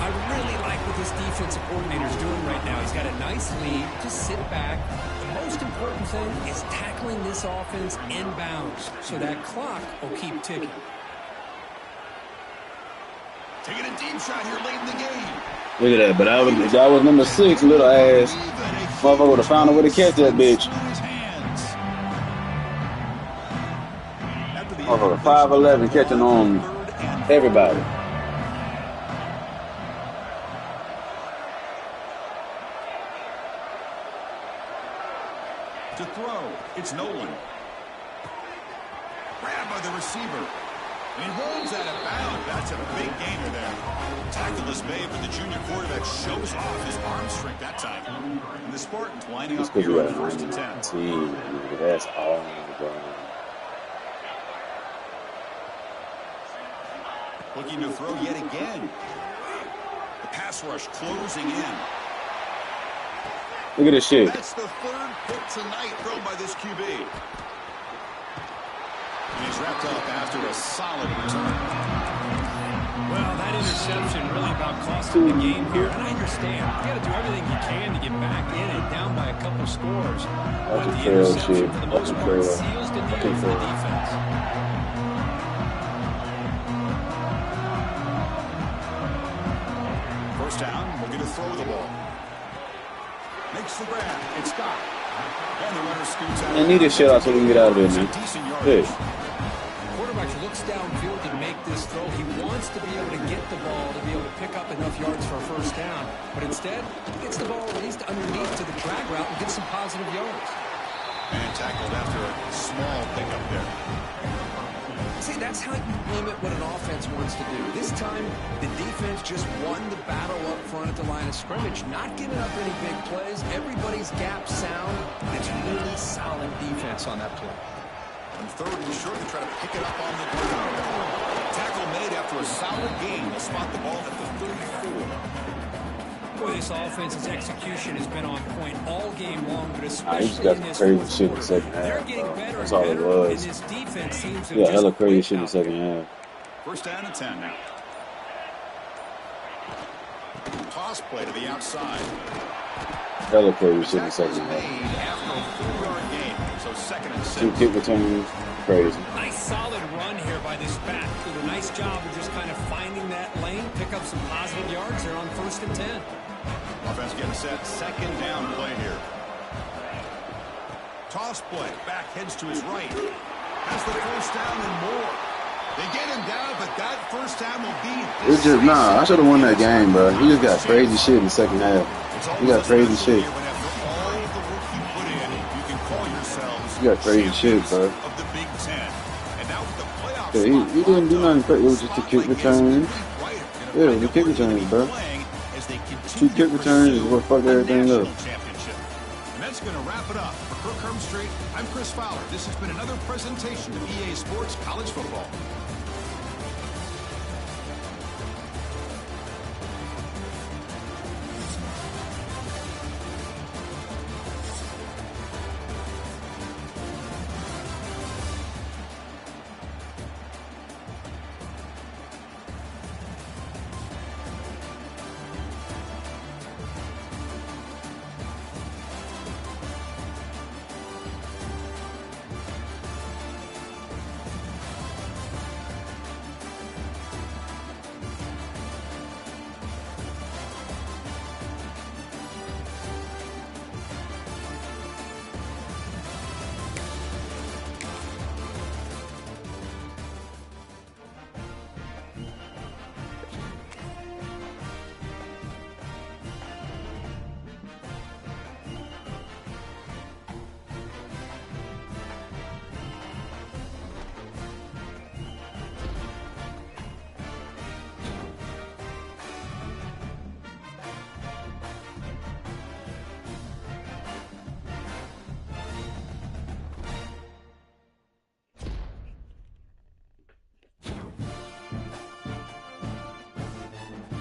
I really like what this defensive coordinator is doing right now. He's got a nice lead. Just sit back. The most important thing is tackling this offense inbounds so that clock will keep ticking. Taking a deep shot here late in the game. Look at that, but if that was number 6, little ass motherfucker would have found a way to catch that bitch. Motherfucker, 5'11", catching on everybody. To throw, it's Nolan. Grabbed by the receiver. And he rolls out of bounds. That's a big gainer there. Tackle is made, but the junior quarterback shows off his arm strength that time. And the Spartans lining up here on 1st and 10. Team, that's all going on. Looking to throw yet again. The pass rush closing in. Look at this shit. That's the third pick tonight thrown by this QB. And he's wrapped up after a solid return. Well, that interception really about costing the game here. And I understand. You got to do everything you can to get back in and down by a couple scores. But the interception, for the most part, seals the deal for the defense. First down, looking to throw the ball. Makes the grab. It's got. And the runner scoots out. I need this shit out so we can get out of there, man. Hey. Quarterback looks downfield to make this throw. He wants to be able to get the ball to be able to pick up enough yards for a first down. But instead, he gets the ball released underneath to the drag route and gets some positive yards. And tackled after a small pickup there. See, that's how you limit what an offense wants to do. This time, the defense just won the battle up front at the line of scrimmage, not giving up any big plays. Everybody's gap sound. It's really solid defense on that play. On third and short, to try to pick it up on the ground. Tackle made after a solid gain. They'll spot the ball at the 34. Boy, this offense's execution has been on point all game long, but especially He just got some crazy shit in the second half. That's all it was. Yeah, hella crazy shit in the second half. First down and 10 now. Toss play to the outside. Hella crazy shit in the second half. After a 4-yard gain, so second and 6. 2 kick returns, crazy. Nice solid run here by this back. Did a nice job of just kind of finding that lane, pick up some positive yards there on first and 10. Offense getting set. Second down play here. Toss play. Back heads to his right. Has the first down and more. They get him down, but that first down will be... It's just, nah, I should have won that game, bro. He just got crazy shit in the second half. He got crazy shit. He got crazy shit, bro. Yeah, he didn't do nothing crazy. It was just the kick returns. Yeah, it was the kick returns, bro. 2 kick returns is what fucked everything up. And that's going to wrap it up. For Kirk Street, I'm Chris Fowler. This has been another presentation of EA Sports College Football.